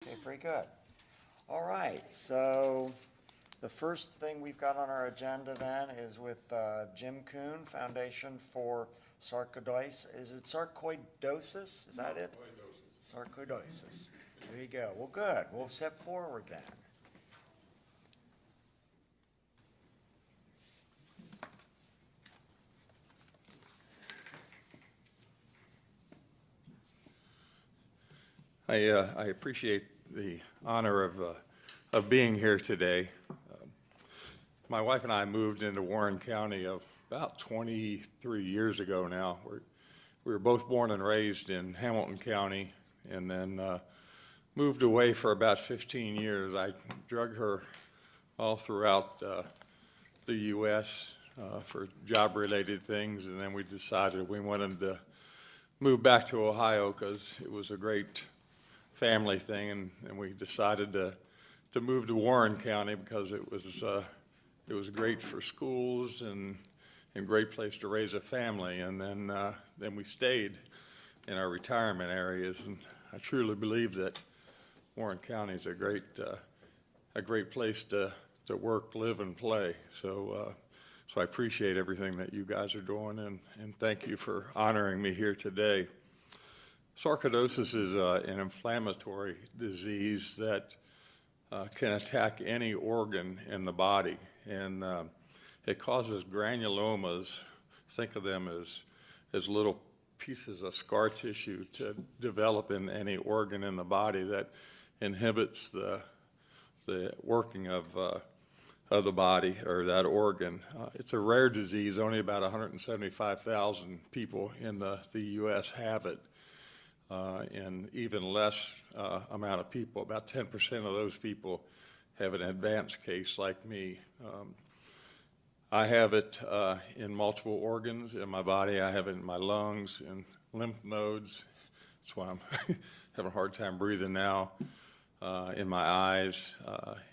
Okay, very good. All right, so the first thing we've got on our agenda then is with Jim Kuhn, Foundation for Sarcoidosis. Is it sarcoidosis? Is that it? Sarcoidosis. There you go. Well, good. We'll step forward then. I appreciate the honor of being here today. My wife and I moved into Warren County about 23 years ago now. We were both born and raised in Hamilton County, and then moved away for about 15 years. I drug her all throughout the U.S. For job-related things, and then we decided we wanted to move back to Ohio because it was a great family thing, and we decided to move to Warren County because it was great for schools and a great place to raise a family. And then we stayed in our retirement areas, and I truly believe that Warren County is a great place to work, live, and play. So I appreciate everything that you guys are doing, and thank you for honoring me here today. Sarcoidosis is an inflammatory disease that can attack any organ in the body, and it causes granulomas. Think of them as little pieces of scar tissue to develop in any organ in the body that inhibits the working of the body or that organ. It's a rare disease. Only about 175,000 people in the U.S. have it. And even less amount of people, about 10% of those people have an advanced case like me. I have it in multiple organs in my body. I have it in my lungs and lymph nodes. That's why I'm having a hard time breathing now. In my eyes,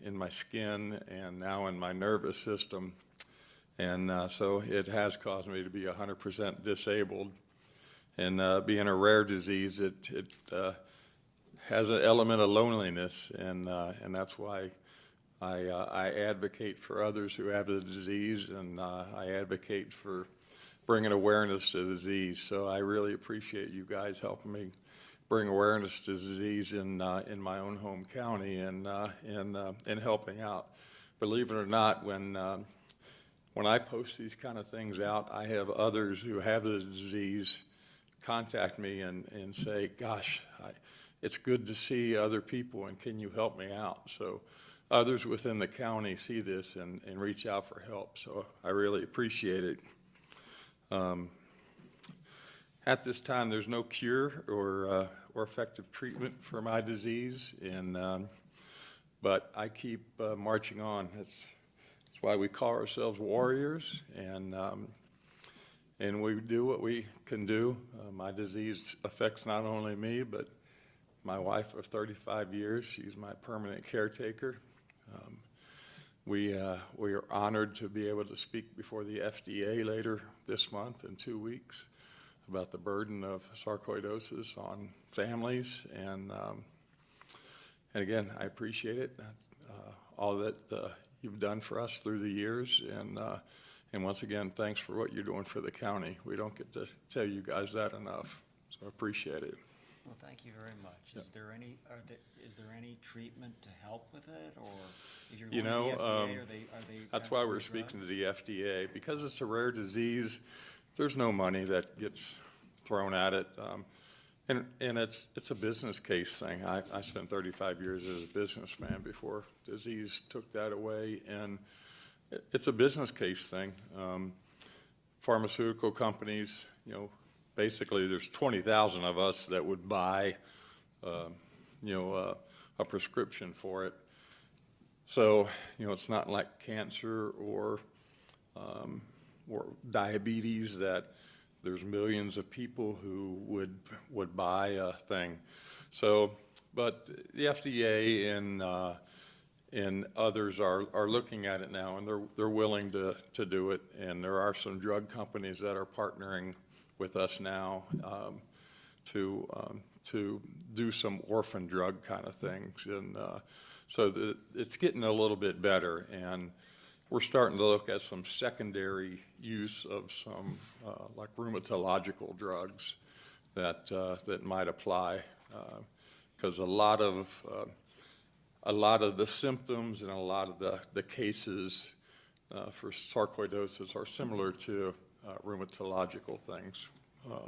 in my skin, and now in my nervous system. And so it has caused me to be 100% disabled. And being a rare disease, it has an element of loneliness, and that's why I advocate for others who have the disease, and I advocate for bringing awareness to the disease. So I really appreciate you guys helping me bring awareness to the disease in my own home county, and helping out. Believe it or not, when I post these kind of things out, I have others who have the disease contact me and say, gosh, it's good to see other people, and can you help me out? So others within the county see this and reach out for help. So I really appreciate it. At this time, there's no cure or effective treatment for my disease, but I keep marching on. That's why we call ourselves warriors, and we do what we can do. My disease affects not only me, but my wife of 35 years. She's my permanent caretaker. We are honored to be able to speak before the FDA later this month in 2 weeks about the burden of sarcoidosis on families. And again, I appreciate it, all that you've done for us through the years. And once again, thanks for what you're doing for the county. We don't get to tell you guys that enough, so I appreciate it. Well, thank you very much. Yeah. Is there any treatment to help with it, or if you're You going to the know, FDA, are they That's why we're actually speaking to drugs? the FDA. Because it's a rare disease, there's no money that gets thrown at it. And it's a business case thing. I spent 35 years as a businessman before disease took that away, and it's a business case thing. Pharmaceutical companies, basically there's 20,000 of us that would buy, a prescription for it. So, it's not like cancer or diabetes that there's millions of people who would buy a thing. So, but the FDA and others are looking at it now, and they're willing to do it. And there are some drug companies that are partnering with us now to to do some orphan drug kind of things. And so it's getting a little bit better. And we're starting to look at some secondary use of some like rheumatological drugs that might apply, because a lot of the symptoms and a lot of the cases for sarcoidosis are similar to rheumatological things,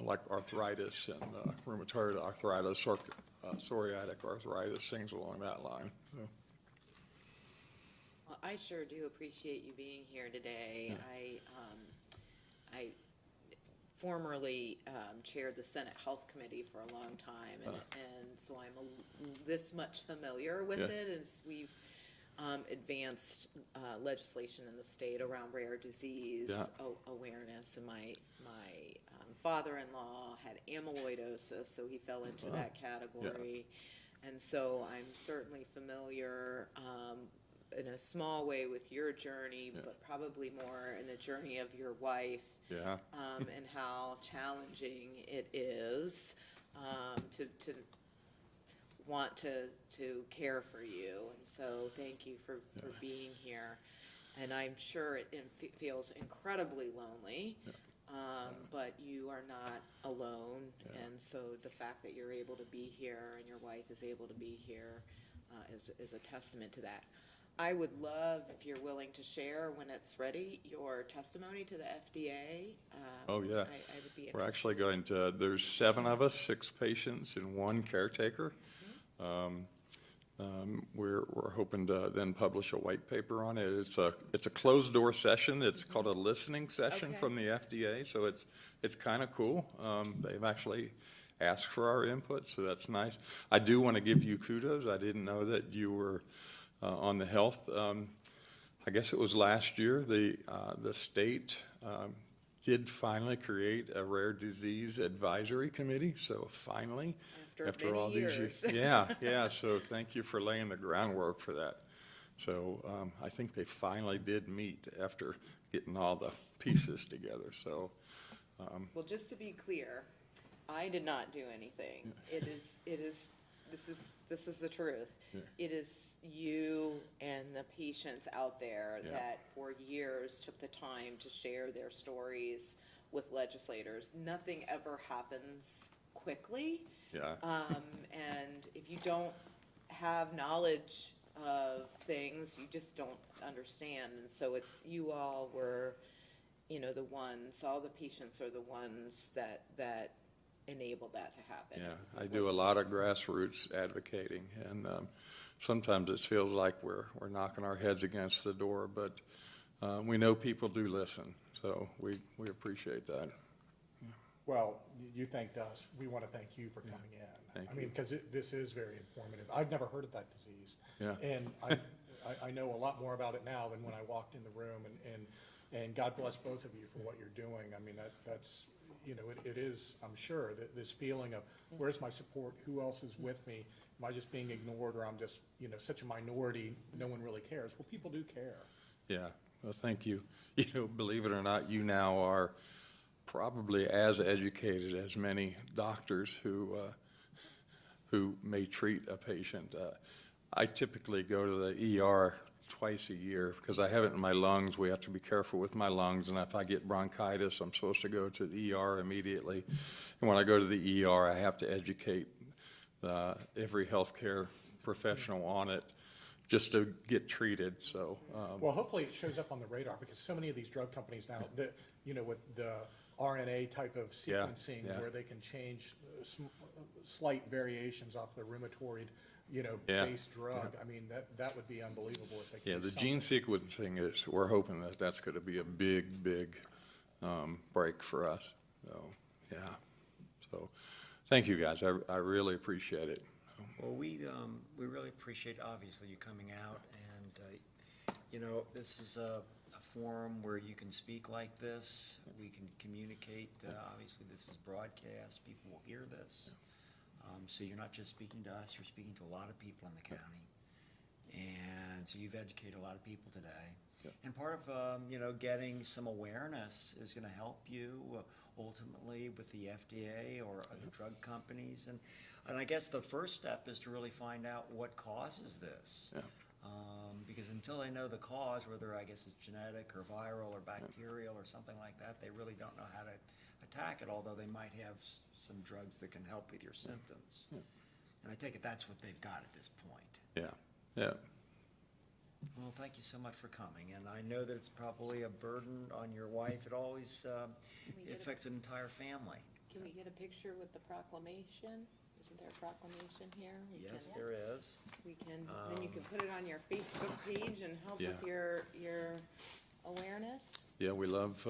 like arthritis and rheumatoid arthritis, psoriatic arthritis, things along that line. So. Well, I sure do appreciate you being here today. Yeah. I formerly chaired the Senate Health Committee for a long time, and so I'm this much familiar with it as we've advanced legislation in the state around rare disease awareness. And my father-in-law had amyloidosis, so he fell into that category. And so I'm certainly familiar in a small way with your journey, but probably more in the journey of your wife. And how challenging it is to want to care for you. And so thank you for being here. And I'm sure it feels incredibly lonely, but you are not alone. And so the fact that you're able to be here and your wife is able to be here is a testament to that. I would love, if you're willing to share when it's ready, your testimony to the FDA. Oh, yeah. I would be interested. We're actually going to, there's 7 of us, 6 patients and 1 caretaker. We're hoping to then publish a white paper on it. It's a closed door session. It's called a listening session from the FDA, so it's kind of cool. They've actually asked for our input, so that's nice. I do want to give you kudos. I didn't know that you were on the health. I guess it was last year, the state did finally create a rare disease advisory committee, so finally, after all these years. Yeah, so thank you for laying the groundwork for that. So I think they finally did meet after getting all the pieces together, so. Well, just to be clear, I did not do anything. This is the truth. It is you and the patients out there that for years took the time to share their stories with legislators. Nothing ever happens quickly. And if you don't have knowledge of things, you just don't understand. And so it's, you all were, the ones, all the patients are the ones that enable that to happen. I do a lot of grassroots advocating, and sometimes it feels like we're knocking our heads against the door, but we know people do listen, so we appreciate that. Well, you thanked us. We want to thank you for coming in. Thank you. Because this is very informative. I've never heard of that disease. And I know a lot more about it now than when I walked in the room, and God bless both of you for what you're doing. I mean, that's it is, I'm sure, that this feeling of where's my support, who else is with me, am I just being ignored, or I'm just, such a minority, no one really cares. Well, people do care. Yeah, well, thank you. Believe it or not, you now are probably as educated as many doctors who may treat a patient. I typically go to the ER twice a year because I have it in my lungs. We have to be careful with my lungs, and if I get bronchitis, I'm supposed to go to the ER immediately. And when I go to the ER, I have to educate every healthcare professional on it just to get treated. So well, hopefully it shows up on the radar, because so many of these drug companies now, with the RNA type of sequencing, where they can change slight variations off the rheumatoid based drug. I mean, that would be unbelievable if they could do the gene sequencing is, we're hoping that that's going to be a big break for us. So, so thank you guys. I really appreciate it. Well, we really appreciate, obviously, you coming out, and, this is a forum where you can speak like this. We can communicate. Obviously, this is broadcast. People will hear this. So you're not just speaking to us, you're speaking to a lot of people in the county. And so you've educated a lot of people today. And part of, getting some awareness is going to help you ultimately with the FDA or the drug companies? And I guess the first step is to really find out what causes this. Yeah. Because until they know the cause, whether I guess it's genetic or viral or bacterial or something like that, they really don't know how to attack it, although they might have some drugs that can help with your symptoms. And I take it that's what they've got at this point. Yeah, yeah. Well, thank you so much for coming, and I know that it's probably a burden on your wife. It always we get a- affects an entire family. Can we get a picture with the proclamation? Isn't there a proclamation here? Yes, there is. We can, then you can put it on your Facebook page and help with Yeah. your awareness. Yeah, we love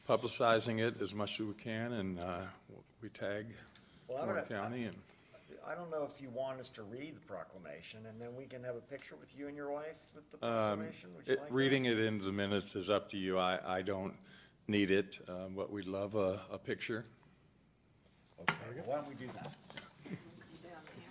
publicizing it as much as we can, and we tag Well, Warren County, and I don't know if you want us to read the proclamation, and then we can have a picture with you and your wife with the proclamation. Would you like that? reading it into the minutes is up to you. I don't need it, but we'd love a picture. Okay, well, why don't we do that? Down there.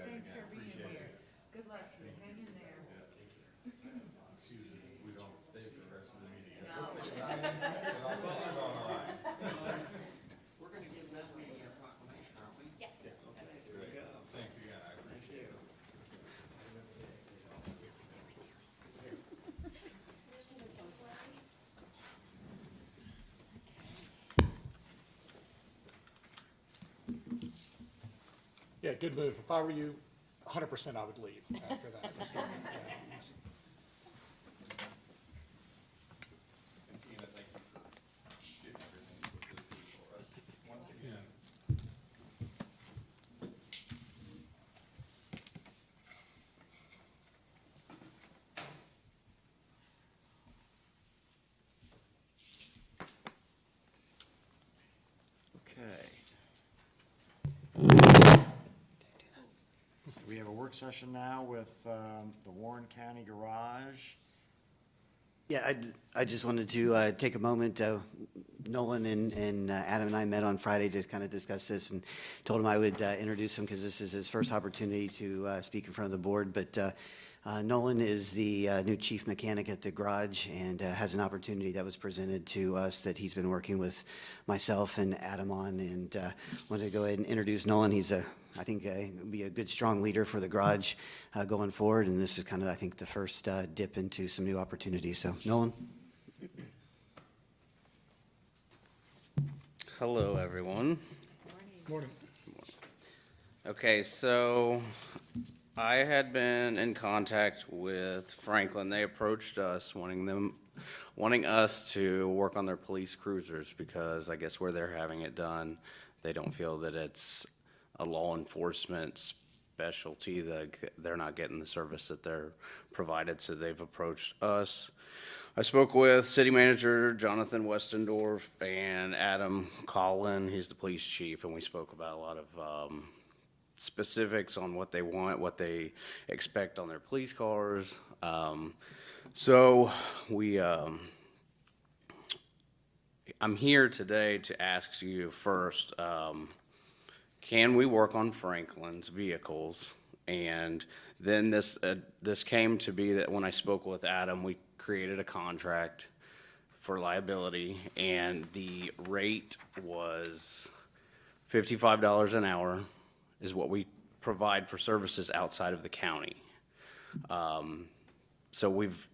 Thanks for being here. Good luck, hang in there. We don't stay for the rest of the meeting. We're gonna give them a proclamation, aren't we? Yes. There we go. Thanks again, I appreciate it. Yeah, good move. If I were you, 100% I would leave after that. So, yeah. And Tina, thank you for getting everything put through for us once again. Okay. So we have a work session now with the Warren County Garage. Yeah, I just wanted to take a moment. Nolan and Adam and I met on Friday to kind of discuss this, and told him I would introduce him because this is his first opportunity to speak in front of the board. But Nolan is the new chief mechanic at the garage, and has an opportunity that was presented to us that he's been working with myself and Adam on. And wanted to go ahead and introduce Nolan. He's I think be a good, strong leader for the garage going forward. And this is kind of, I think, the first dip into some new opportunities. So, Nolan. Hello, everyone. Morning. Okay, so I had been in contact with Franklin. They approached us wanting us to work on their police cruisers because I guess where they're having it done, they don't feel that it's a law enforcement specialty, that they're not getting the service that they're provided, so they've approached us. I spoke with City Manager Jonathan Westendorf and Adam Collin, he's the police chief, and we spoke about a lot of specifics on what they want, what they expect on their police cars. So I'm here today to ask you first, can we work on Franklin's vehicles? And then this came to be that when I spoke with Adam, we created a contract for liability, and the rate was $55 an hour is what we provide for services outside of the county. So we've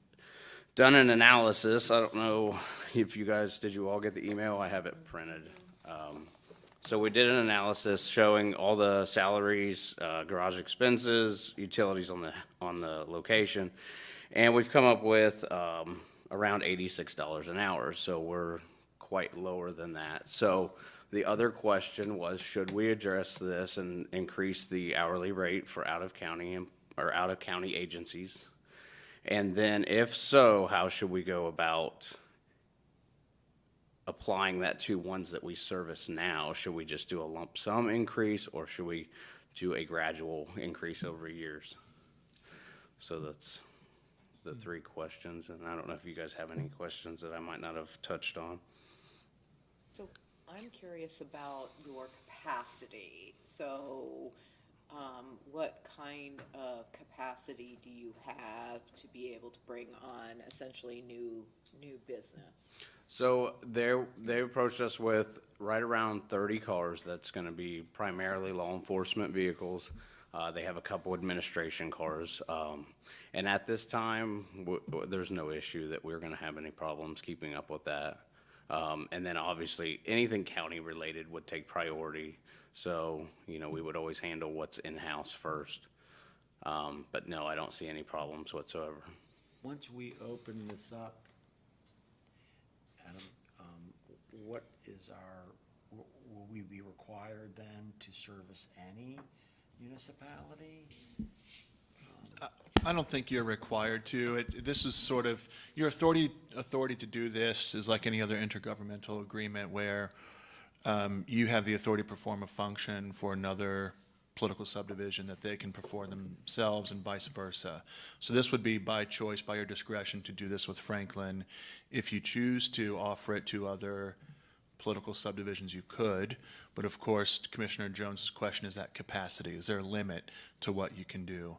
done an analysis. I don't know if you guys, did you all get the email? I have it printed. So we did an analysis showing all the salaries, garage expenses, utilities on the location, and we've come up with around $86 an hour. So we're quite lower than that. So the other question was, should we address this and increase the hourly rate for out-of-county agencies? And then if so, how should we go about applying that to ones that we service now? Should we just do a lump sum increase, or should we do a gradual increase over years? So that's the three questions, and I don't know if you guys have any questions that I might not have touched on. So I'm curious about your capacity. So, what kind of capacity do you have to be able to bring on essentially new business? So they approached us with right around 30 cars. That's going to be primarily law enforcement vehicles. They have a couple administration cars. And at this time, there's no issue that we're going to have any problems keeping up with that. And then obviously anything county related would take priority. So, you know, we would always handle what's in-house first. But no, I don't see any problems whatsoever. Once we open this up, Adam, what is will we be required then to service any municipality? I don't think you're required to. This is sort of, your authority to do this is like any other intergovernmental agreement where you have the authority to perform a function for another political subdivision that they can perform themselves and vice versa. So this would be by choice, by your discretion to do this with Franklin. If you choose to offer it to other political subdivisions, you could. But of course, Commissioner Jones's question is that capacity. Is there a limit to what you can do?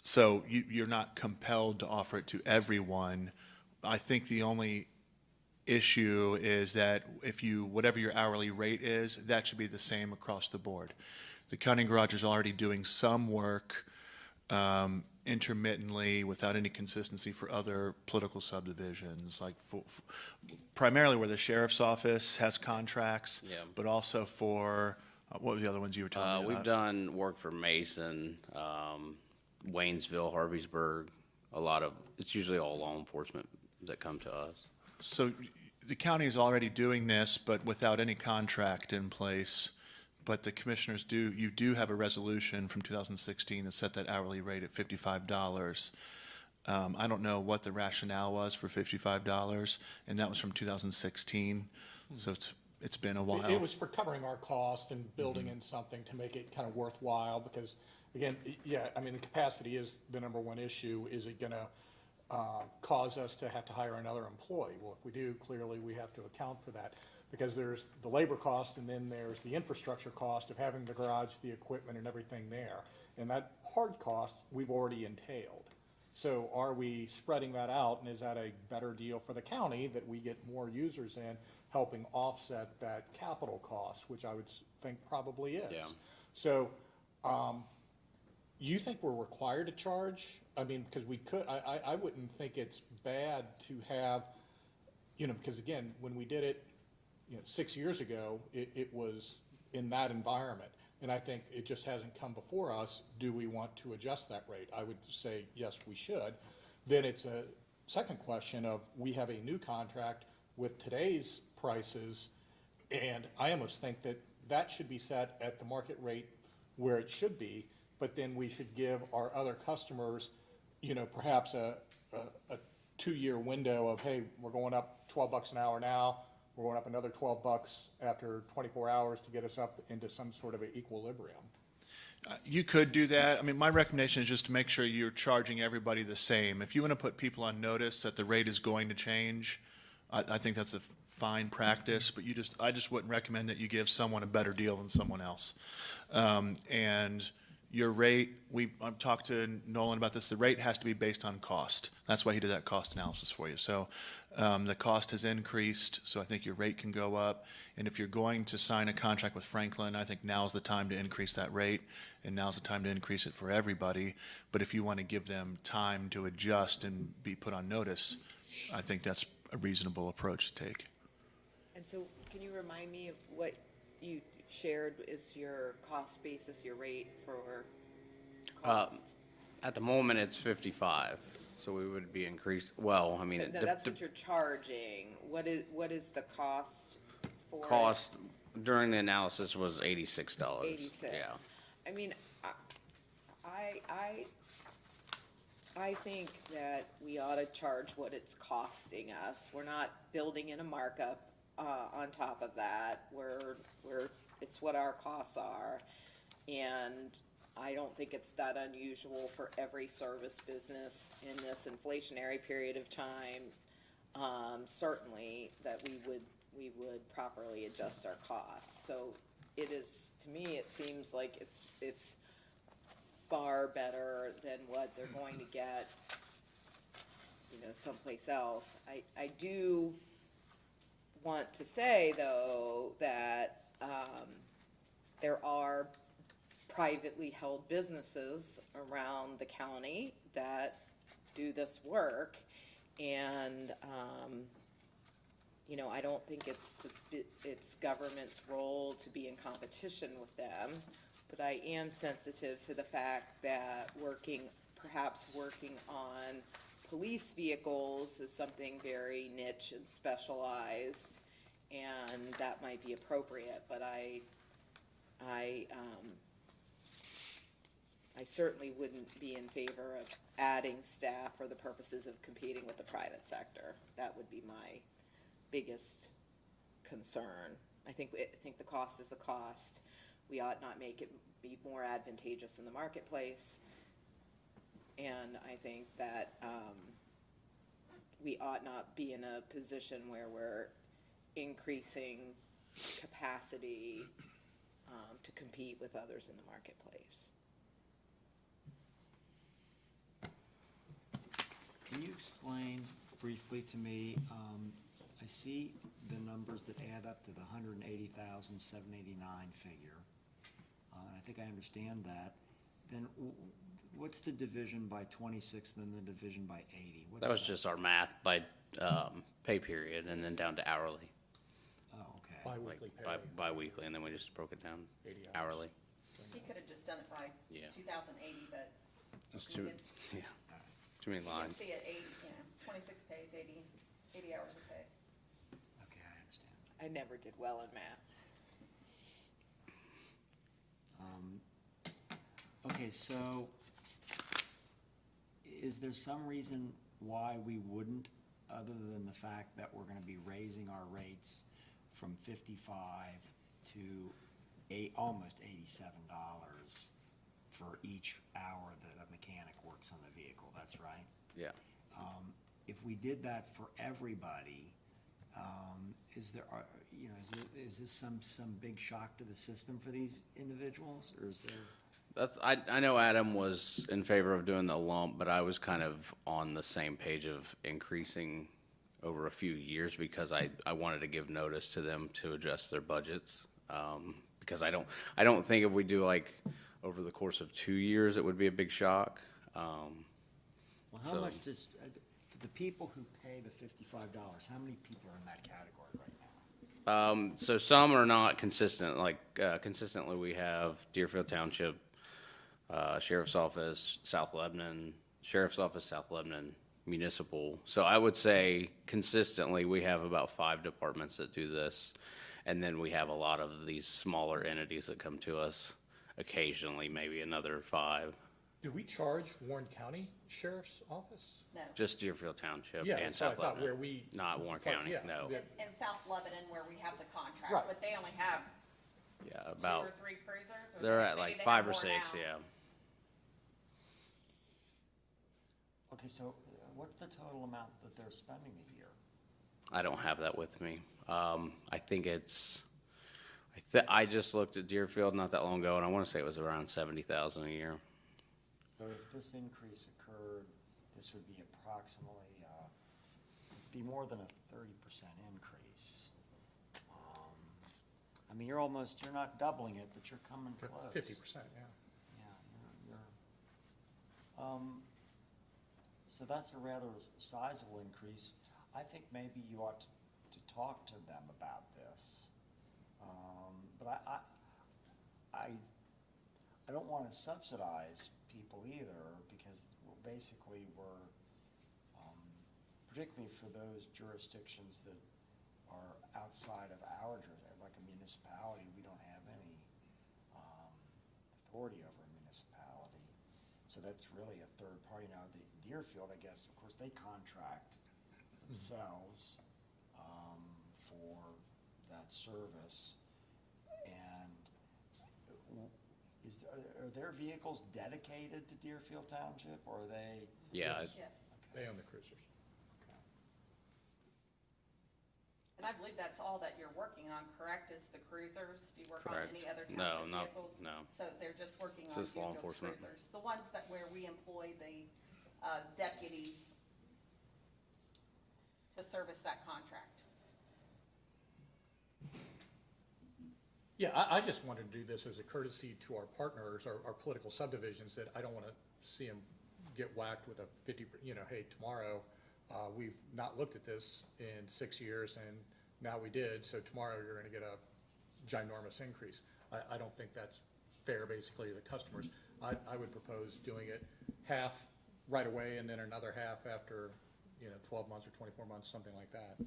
So you're not compelled to offer it to everyone. I think the only issue is that whatever your hourly rate is, that should be the same across the board. The county garage is already doing some work intermittently without any consistency for other political subdivisions, like primarily where the sheriff's office has contracts, Yeah. but also for, what were the other ones you were talking about? We've done work for Mason, Waynesville, Harveysburg, it's usually all law enforcement that come to us. So the county is already doing this, but without any contract in place. But the commissioners you do have a resolution from 2016 that set that hourly rate at $55. I don't know what the rationale was for $55, and that was from 2016. So it's been a while. It was for covering our cost and building in something to make it kind of worthwhile, because, again, yeah, I mean, the capacity is the number one issue. Is it gonna cause us to have to hire another employee? Well, if we do, clearly we have to account for that, because there's the labor cost and then there's the infrastructure cost of having the garage, the equipment and everything there. And that hard cost we've already entailed. So are we spreading that out, and is that a better deal for the county that we get more users in, helping offset that capital cost, which I would think probably is. Yeah. So, you think we're required to charge? I mean, because we could, I wouldn't think it's bad to have, because again, when we did it, 6 years ago, it was in that environment. And I think it just hasn't come before us. Do we want to adjust that rate? I would say, yes, we should. Then it's a second question of, we have a new contract with today's prices, and I almost think that should be set at the market rate where it should be, but then we should give our other customers, perhaps a 2-year window of, hey, we're going up $12 an hour now, we're going up another $12 after 24 hours to get us up into some sort of an equilibrium. You could do that. I mean, my recommendation is just to make sure you're charging everybody the same. If you want to put people on notice that the rate is going to change, I think that's a fine practice, but I just wouldn't recommend that you give someone a better deal than someone else. And your rate, I've talked to Nolan about this, the rate has to be based on cost. That's why he did that cost analysis for you. So the cost has increased, so I think your rate can go up. And if you're going to sign a contract with Franklin, I think now's the time to increase that rate, and now's the time to increase it for everybody. But if you want to give them time to adjust and be put on notice, I think that's a reasonable approach to take. And so can you remind me of what you shared is your cost basis, your rate for cost? At the moment, it's 55, so we would be increased, well, I mean. No, that's what you're charging. What is the cost for it? Cost during the analysis was $86. 86. Yeah. I mean, I think that we ought to charge what it's costing us. We're not building in a markup, on top of that. It's what our costs are. And I don't think it's that unusual for every service business in this inflationary period of time. Certainly that we would properly adjust our costs. So it is, to me, it seems like it's far better than what they're going to get, someplace else. I do want to say, though, that there are privately held businesses around the county that do this work, and I don't think it's government's role to be in competition with them, but I am sensitive to the fact that perhaps working on police vehicles is something very niche and specialized, and that might be appropriate, but I certainly wouldn't be in favor of adding staff for the purposes of competing with the private sector. That would be my biggest concern. I think the cost is the cost. We ought not make it be more advantageous in the marketplace. And I think that we ought not be in a position where we're increasing capacity to compete with others in the marketplace. Can you explain briefly to me, I see the numbers that add up to the 180,789 figure. I think I understand that. Then what's the division by 26 and then the division by 80? What's That was just our math by pay period and then down to hourly. Oh, okay. Bi-weekly pay. Bi-weekly, and then we just broke it down 80 hours. hourly. He could have just done it by Yeah. 2080, but It's you too, could- yeah, too many you can lines. see it 80, 26 pays, 80 hours of pay. Okay, I understand. I never did well in math. Okay, so is there some reason why we wouldn't, other than the fact that we're gonna be raising our rates from 55 to almost $87 for each hour that a mechanic works on the vehicle, that's right? Yeah. If we did that for everybody, is this some big shock to the system for these individuals, or is there? I know Adam was in favor of doing the lump, but I was kind of on the same page of increasing over a few years because I wanted to give notice to them to adjust their budgets. Because I don't think if we do like over the course of 2 years, it would be a big shock. Well, how So- much does, the people who pay the $55, how many people are in that category right now? So some are not consistent, like consistently we have Deerfield Township, Sheriff's Office, South Lebanon, Sheriff's Office, South Lebanon, Municipal. So I would say consistently, we have about 5 departments that do this. And then we have a lot of these smaller entities that come to us occasionally, maybe another 5. Do we charge Warren County Sheriff's Office? No. Just Deerfield Township Yeah, and that's what I South thought, where Lebanon. we. Not Warren thought- County, yeah, no. yeah. It's in South Lebanon where we have the contract, Right. but they only have Yeah, 2 about, or 3 cruisers? or they're at maybe like they 5 have or more 6, now. yeah. Okay, so what's the total amount that they're spending a year? I don't have that with me. I think it's, I just looked at Deerfield not that long ago, and I want to say it was around 70,000 a year. So if this increase occurred, this would be approximately, it'd be more than a 30% increase. I mean, you're not doubling it, but you're coming close. 50%, yeah. Yeah, so that's a rather sizable increase. I think maybe you ought to talk to them about this. But I don't want to subsidize people either, because basically we're, particularly for those jurisdictions that are outside of our jurisdiction, like a municipality, we don't have any authority over a municipality. So that's really a third party. Now, the Deerfield, I guess, of course, they contract themselves for that service. And are their vehicles dedicated to Deerfield Township, or are they? Yeah, They own the cruisers. And I believe that's all that you're working on, correct, is the cruisers? Do you work on Correct. any other No, township not- vehicles? no. So they're just working It's on just law Deerfield's enforcement. cruisers? The ones that, where we employ the deputies to service that contract? Yeah, I just wanted to do this as a courtesy to our partners, our political subdivisions, that I don't want to see them get whacked with a 50, hey, tomorrow, we've not looked at this in 6 years, and now we did, so tomorrow you're going to get a ginormous increase. I don't think that's fair, basically, to the customers. I would propose doing it half right away, and then another half after, 12 months or 24 months, something like that,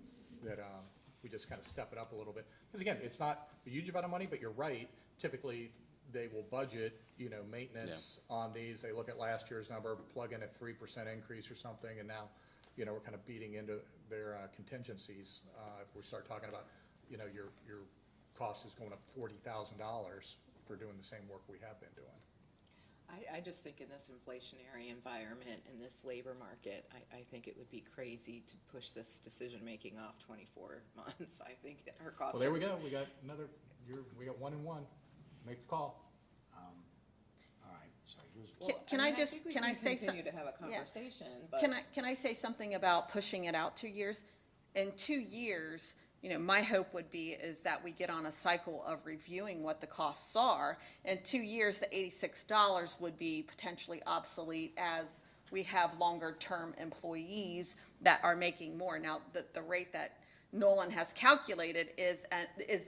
we just kind of step it up a little bit. Because again, it's not a huge amount of money, but you're right, typically, they will budget, maintenance on these. They look at last year's number, plug in a 3% increase or something, and now, we're kind of beating into their contingencies. If we start talking about, your cost is going up $40,000 for doing the same work we have been doing. I just think in this inflationary environment, in this labor market, I think it would be crazy to push this decision-making off 24 months. I think that our costs. Well, there we go, we got another, we got 1 and 1, make the call. All right, so here's. Well, Can I just, think we can I say continue some- to have a yeah. conversation, but. Can I say something about pushing it out 2 years? In 2 years, my hope would be is that we get on a cycle of reviewing what the costs are. In 2 years, the $86 would be potentially obsolete as we have longer-term employees that are making more. Now, the rate that Nolan has calculated is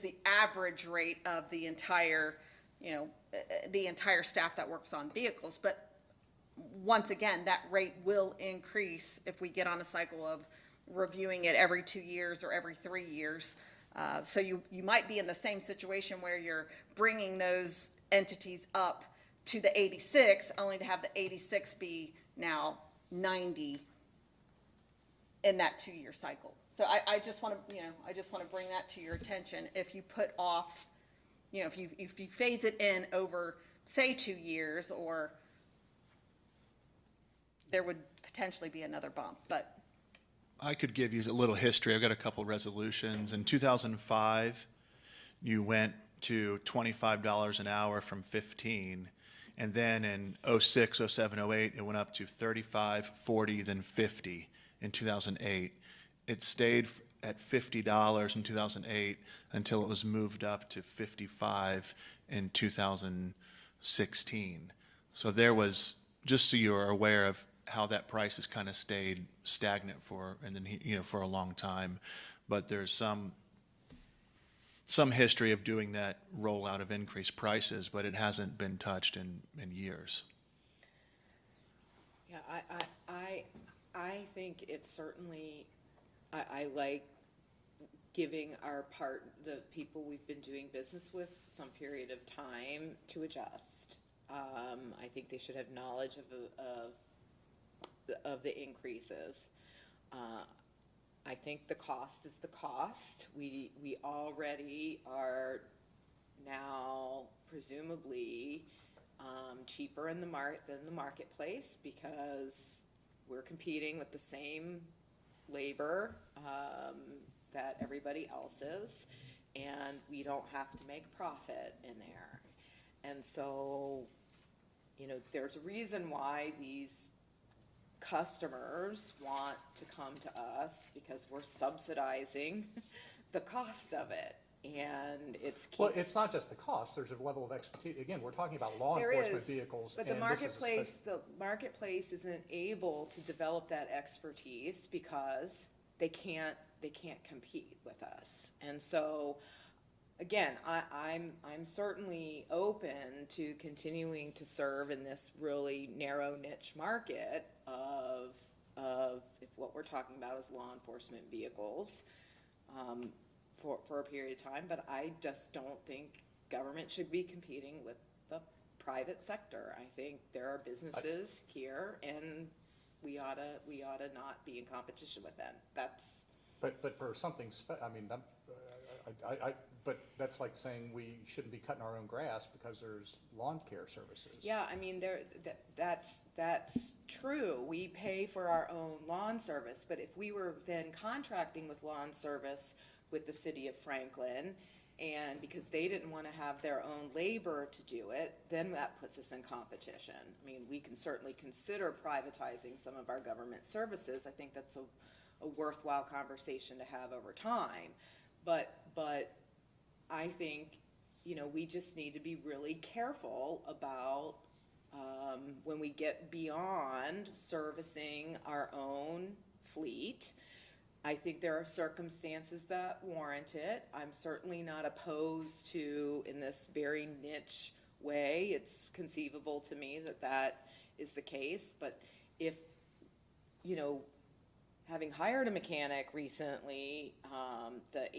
the average rate of the entire, the entire staff that works on vehicles. But once again, that rate will increase if we get on a cycle of reviewing it every 2 years or every 3 years. So you might be in the same situation where you're bringing those entities up to the 86, only to have the 86 be now 90 in that 2-year cycle. So I just want to, I just want to bring that to your attention. If you put off, if you phase it in over, say, 2 years, or there would potentially be another bump, but. I could give you a little history. I've got a couple resolutions. In 2005, you went to $25 an hour from 15. And then in 06, 07, 08, it went up to 35, 40, then 50 in 2008. It stayed at $50 in 2008 until it was moved up to 55 in 2016. So there was, just so you're aware of how that price has kind of stayed stagnant for, and then, for a long time. But there's some history of doing that rollout of increased prices, but it hasn't been touched in years. Yeah, I think it's certainly, I like giving the people we've been doing business with some period of time to adjust. I think they should have knowledge of the increases. I think the cost is the cost. We already are now presumably cheaper than the marketplace, because we're competing with the same labor that everybody else is, and we don't have to make profit in there. And so, there's a reason why these customers want to come to us, because we're subsidizing the cost of it, and it's. Well, it's not just the cost, there's a level of expertise. Again, we're talking about law There enforcement is, vehicles. but the and this is a marketplace isn't able to develop that expertise because they can't compete with us. And so, again, I'm certainly open to continuing to serve in this really narrow niche market of if what we're talking about is law enforcement vehicles, for a period of time, but I just don't think government should be competing with the private sector. I think there are businesses here, and we ought to not be in competition with them. That's. But for something, I mean, but that's like saying we shouldn't be cutting our own grass because there's lawn care services. Yeah, I mean, that's true. We pay for our own lawn service, but if we were then contracting with lawn service with the city of Franklin, and because they didn't want to have their own labor to do it, then that puts us in competition. I mean, we can certainly consider privatizing some of our government services. I think that's a worthwhile conversation to have over time. But I think, we just need to be really careful about when we get beyond servicing our own fleet. I think there are circumstances that warrant it. I'm certainly not opposed to, in this very niche way, it's conceivable to me that that is the case. But if, having hired a mechanic recently, the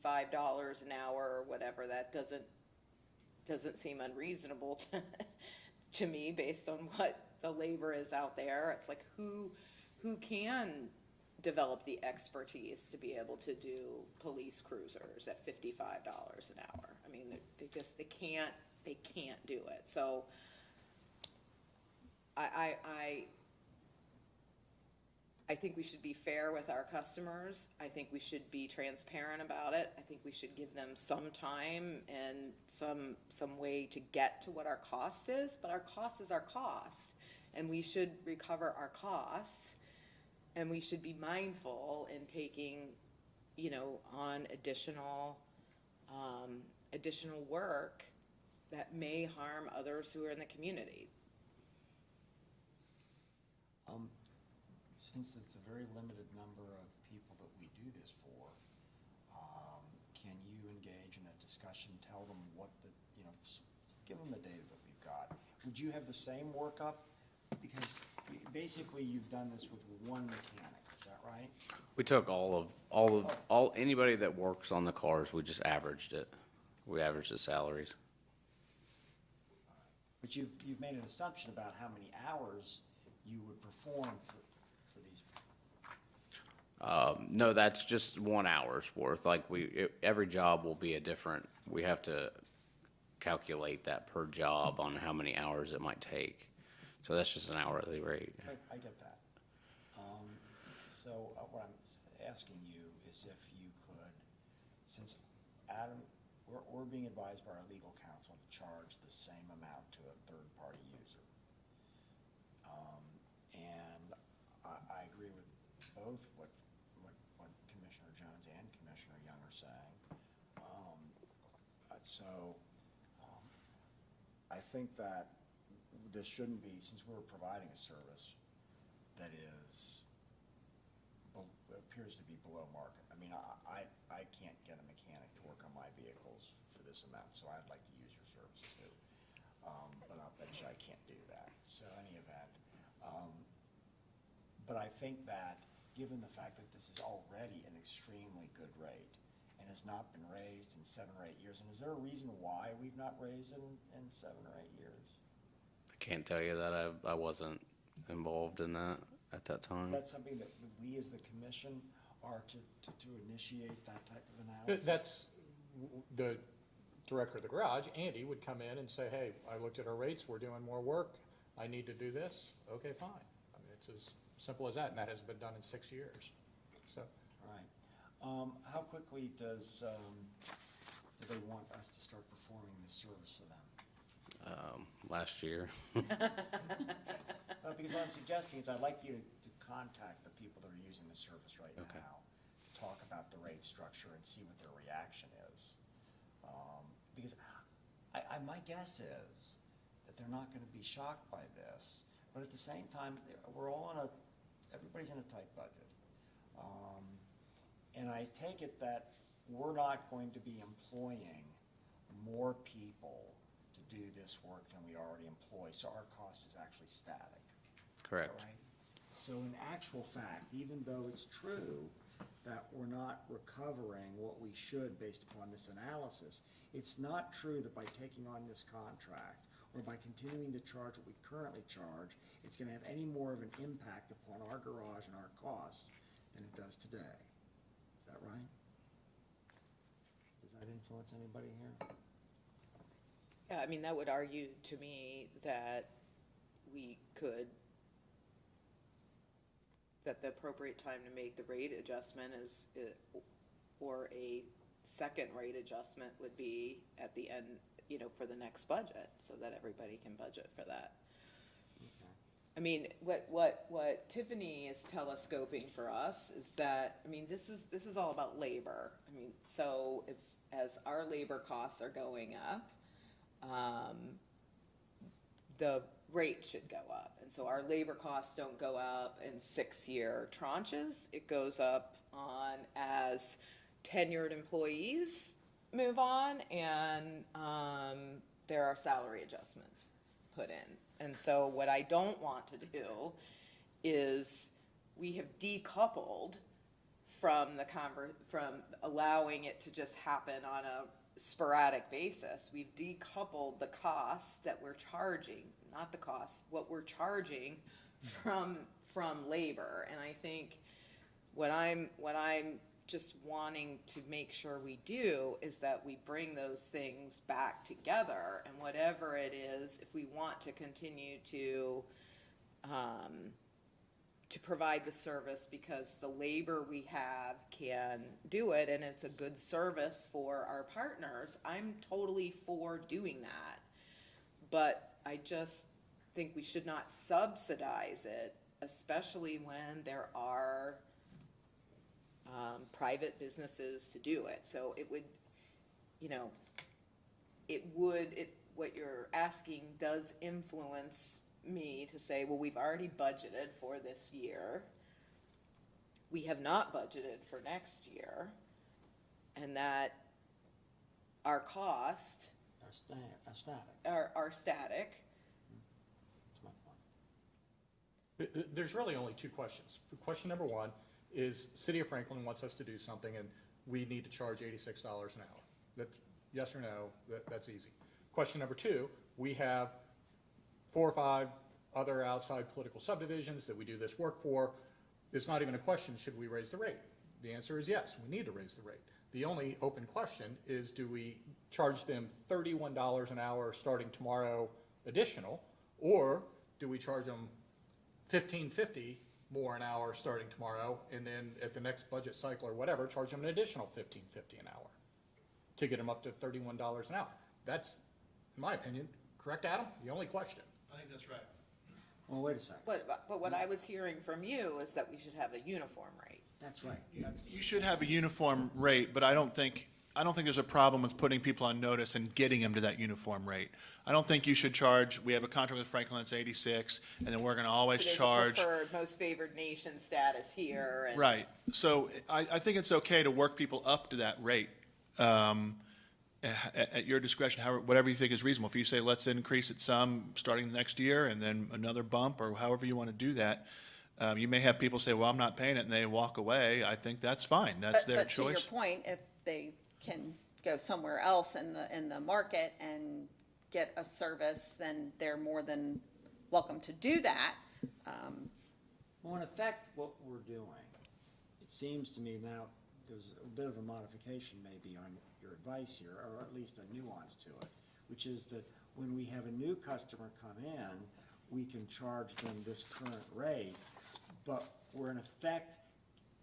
$85 an hour or whatever, that doesn't seem unreasonable to me based on what the labor is out there. It's like, who can develop the expertise to be able to do police cruisers at $55 an hour? I mean, they can't do it. So I think we should be fair with our customers. I think we should be transparent about it. I think we should give them some time and some way to get to what our cost is, but our cost is our cost, and we should recover our costs, and we should be mindful in taking, on additional work that may harm others who are in the community. Since it's a very limited number of people that we do this for, can you engage in a discussion, tell them give them the data that we've got? Would you have the same workup? Because basically you've done this with one mechanic, is that right? We took anybody that works on the cars, we just averaged it. We averaged the salaries. But you've made an assumption about how many hours you would perform for these. No, that's just 1 hour's worth. Like every job will be we have to calculate that per job on how many hours it might take. So that's just an hourly rate. I get that. So what I'm asking you is if you could, since Adam, we're being advised by our legal counsel to charge the same amount to a third-party user. And I agree with both what Commissioner Jones and Commissioner Young are saying. I think that this shouldn't be, since we're providing a service that appears to be below market. I mean, I can't get a mechanic to work on my vehicles for this amount, so I'd like to use your service too. But I'll bet you I can't do that. So any event. But I think that given the fact that this is already an extremely good rate and has not been raised in 7 or 8 years, and is there a reason why we've not raised it in 7 or 8 years? I can't tell you that. I wasn't involved in that at that time. Is that something that we as the commission are to initiate that type of analysis? That's the director of the garage, Andy, would come in and say, hey, I looked at our rates, we're doing more work, I need to do this. Okay, fine. I mean, it's as simple as that, and that hasn't been done in 6 years. So. All right. How quickly do they want us to start performing this service for them? Last year. Because what I'm suggesting is I'd like you to contact the people that are using the service right Okay. now to talk about the rate structure and see what their reaction is. Because my guess is that they're not going to be shocked by this, but at the same time, everybody's in a tight budget. And I take it that we're not going to be employing more people to do this work than we already employ, so our cost is actually static. Is that Correct. right? So in actual fact, even though it's true that we're not recovering what we should based upon this analysis, it's not true that by taking on this contract or by continuing to charge what we currently charge, it's gonna have any more of an impact upon our garage and our costs than it does today. Is that right? Does that influence anybody here? Yeah, I mean, that would argue to me that we could, that the appropriate time to make the rate adjustment is, or a second rate adjustment would be at the end, you know, for the next budget, so that everybody can budget for that. I mean, what Tiffany is telescoping for us is that, I mean, this is all about labor. I mean, so as our labor costs are going up, the rate should go up. And so our labor costs don't go up in 6-year tranches. It goes up on as tenured employees move on, and there are salary adjustments put in. And so what I don't want to do is, we have decoupled from from allowing it to just happen on a sporadic basis. We've decoupled the costs that we're charging, not the costs, what we're charging from labor. And I think what I'm just wanting to make sure we do is that we bring those things back together, and whatever it is, if we want to continue to provide the service because the labor we have can do it and it's a good service for our partners, I'm totally for doing that. But I just think we should not subsidize it, especially when there are private businesses to do it. So it would, you know, what you're asking does influence me to say, well, we've already budgeted for this year. We have not budgeted for next year, and that our costs Are static. are static. That's my point. There's really only two questions. Question number one is, City of Franklin wants us to do something and we need to charge $86 an hour. That's yes or no, that's easy. Question number two, we have 4 or 5 other outside political subdivisions that we do this work for. It's not even a question, should we raise the rate? The answer is yes, we need to raise the rate. The only open question is, do we charge them $31 an hour starting tomorrow additional, or do we charge them $15.50 more an hour starting tomorrow, and then at the next budget cycle or whatever, charge them an additional $15.50 an hour to get them up to $31 an hour? That's, in my opinion, correct, Adam? The only question. I think that's right. Well, wait a second. But what I was hearing from you is that we should have a uniform rate. That's right. You should have a uniform rate, but I don't think there's a problem with putting people on notice and getting them to that uniform rate. I don't think you should charge, we have a contract with Franklin, it's 86, and then we're gonna always There's a charge. preferred, most favored nation status here. And Right, so I think it's okay to work people up to that rate, at your discretion, however, whatever you think is reasonable. If you say, let's increase it some starting next year, and then another bump, or however you wanna do that, you may have people say, well, I'm not paying it, and they walk away. I think that's fine, that's their But to your choice. point, if they can go somewhere else in the market and get a service, then they're more than welcome to do that. Well, in effect, what we're doing, it seems to me now, there's a bit of a modification maybe on your advice here, or at least a nuance to it, which is that when we have a new customer come in, we can charge them this current rate, but we're in effect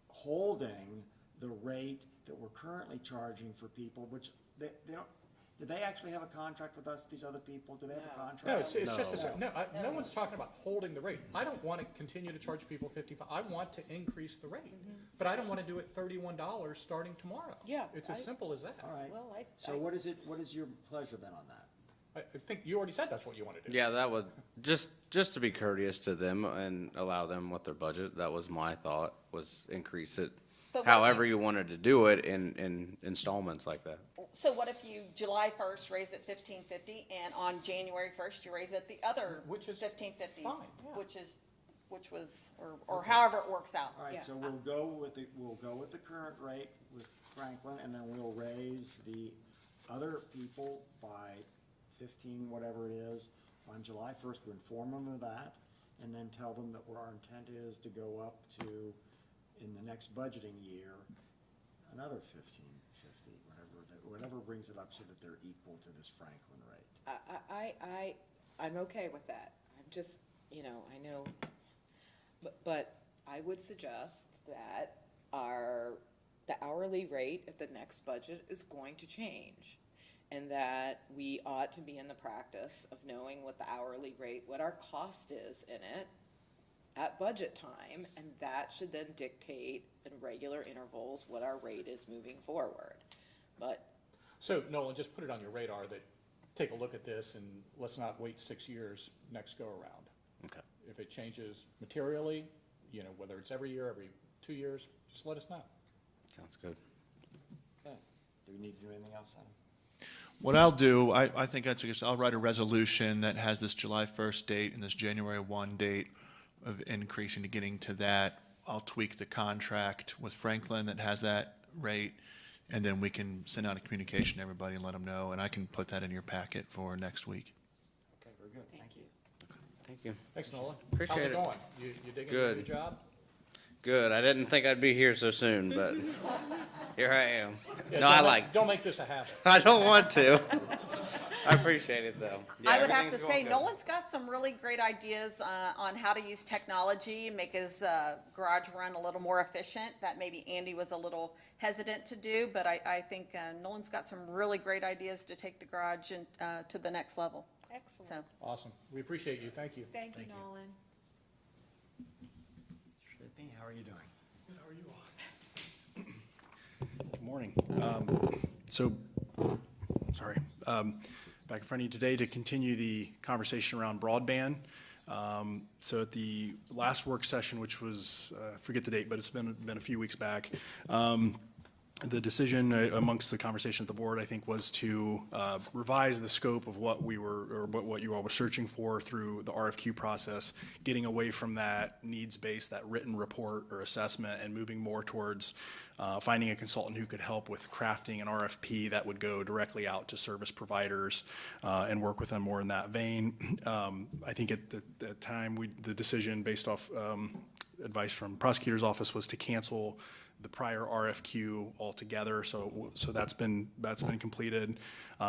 holding the rate that we're currently charging for people, which they don't, do they actually have a contract with us, these other people? Do they have a contract? No, it's just, no one's talking about holding the rate. I don't want to continue to charge people $55. I want to increase the rate, but I don't want to do it $31 starting tomorrow. Yeah, It's as simple as that. All right. Well, So what is your pleasure then on that? I think you already said that's what you want to do. Yeah, that was, just to be courteous to them and allow them with their budget, that was my thought, was increase it So what if however you wanted to do it in installments like that. So what if you, July 1st, raise it 1550, and on January 1st, you raise it the other Which is 1550? fine, yeah. Which was, or however it works out. All right, so we'll go with the current rate with Franklin, and then we'll raise the other people by 15, whatever it is, on July 1st. We inform them of that, and then tell them that our intent is to go up to, in the next budgeting year, another 1550, whatever brings it up so that they're equal to this Franklin rate. I'm okay with that. I'm just, I know, but I would suggest that the hourly rate at the next budget is going to change. And that we ought to be in the practice of knowing what the hourly rate, what our cost is in it at budget time, and that should then dictate in regular intervals what our rate is moving forward. But So Nolan, just put it on your radar that, take a look at this and let's not wait 6 years next go around. Okay. If it changes materially, whether it's every year, every 2 years, just let us know. Sounds good. Okay, do we need to do anything else, Adam? What I'll do, I think that's, I guess, I'll write a resolution that has this July 1st date and this January 1 date of increasing to getting to that. I'll tweak the contract with Franklin that has that rate, and then we can send out a communication to everybody and let them know, and I can put that in your packet for next week. Okay, very good, thank you. Thank you. Thanks, Nolan. Appreciate How's it. it going? You digging Good. into your job? Good. I didn't think I'd be here so soon, but here I am. Yeah, No, don't make this a habit. I don't want to. I appreciate it, though. Yeah, I would have to everything's say, going good. Nolan's got some really great ideas on how to use technology, make his garage run a little more efficient, that maybe Andy was a little hesitant to do, but I think Nolan's got some really great ideas to take the garage to the next level. excellent. So, Awesome. We appreciate you. Thank you. Thank you, Nolan. Shippey, how are you doing? Good morning. Back in front of you today to continue the conversation around broadband. So at the last work session, which was, I forget the date, but it's been a few weeks back, the decision amongst the conversation at the board, I think, was to revise the scope of what we were, or what you all were searching for through the RFQ process, getting away from that needs-based, that written report or assessment, and moving more towards finding a consultant who could help with crafting an RFP that would go directly out to service providers and work with them more in that vein. I think at the time, the decision based off advice from prosecutor's office was to cancel the prior RFQ altogether, so that's been completed.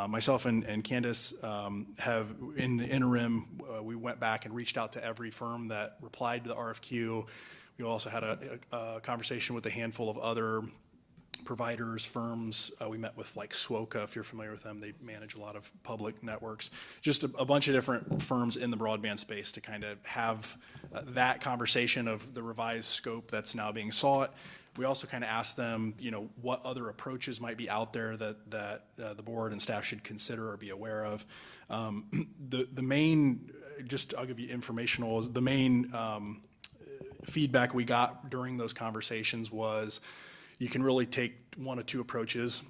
Myself and Candace have, in the interim, we went back and reached out to every firm that replied to the RFQ. We also had a conversation with a handful of other providers, firms. We met with like SWOCA, if you're familiar with them. They manage a lot of public networks. Just a bunch of different firms in the broadband space to kind of have that conversation of the revised scope that's now being sought. We also kind of asked them, what other approaches might be out there that the board and staff should consider or be aware of. The main, I'll give you informational, the main feedback we got during those conversations was you can really take one of two approaches.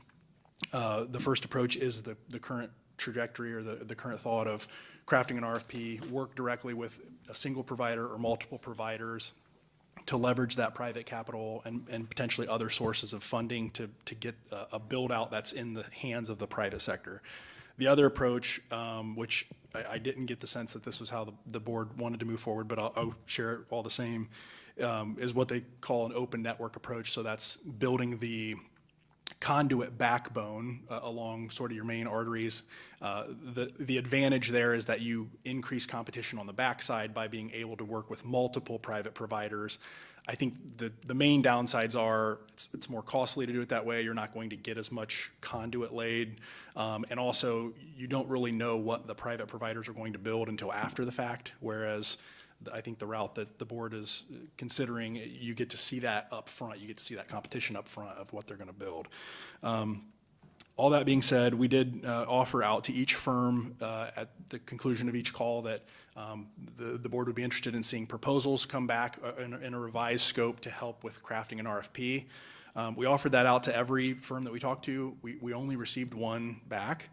The first approach is the current trajectory or the current thought of crafting an RFP, work directly with a single provider or multiple providers to leverage that private capital and potentially other sources of funding to get a build out that's in the hands of the private sector. The other approach, which I didn't get the sense that this was how the board wanted to move forward, but I'll share it all the same, is what they call an open network approach. So that's building the conduit backbone along sort of your main arteries. The advantage there is that you increase competition on the backside by being able to work with multiple private providers. I think the main downsides are it's more costly to do it that way. You're not going to get as much conduit laid. And also, you don't really know what the private providers are going to build until after the fact, whereas I think the route that the board is considering, you get to see that up front. You get to see that competition up front of what they're going to build. All that being said, we did offer out to each firm at the conclusion of each call that the board would be interested in seeing proposals come back in a revised scope to help with crafting an RFP. We offered that out to every firm that we talked to. We only received one back.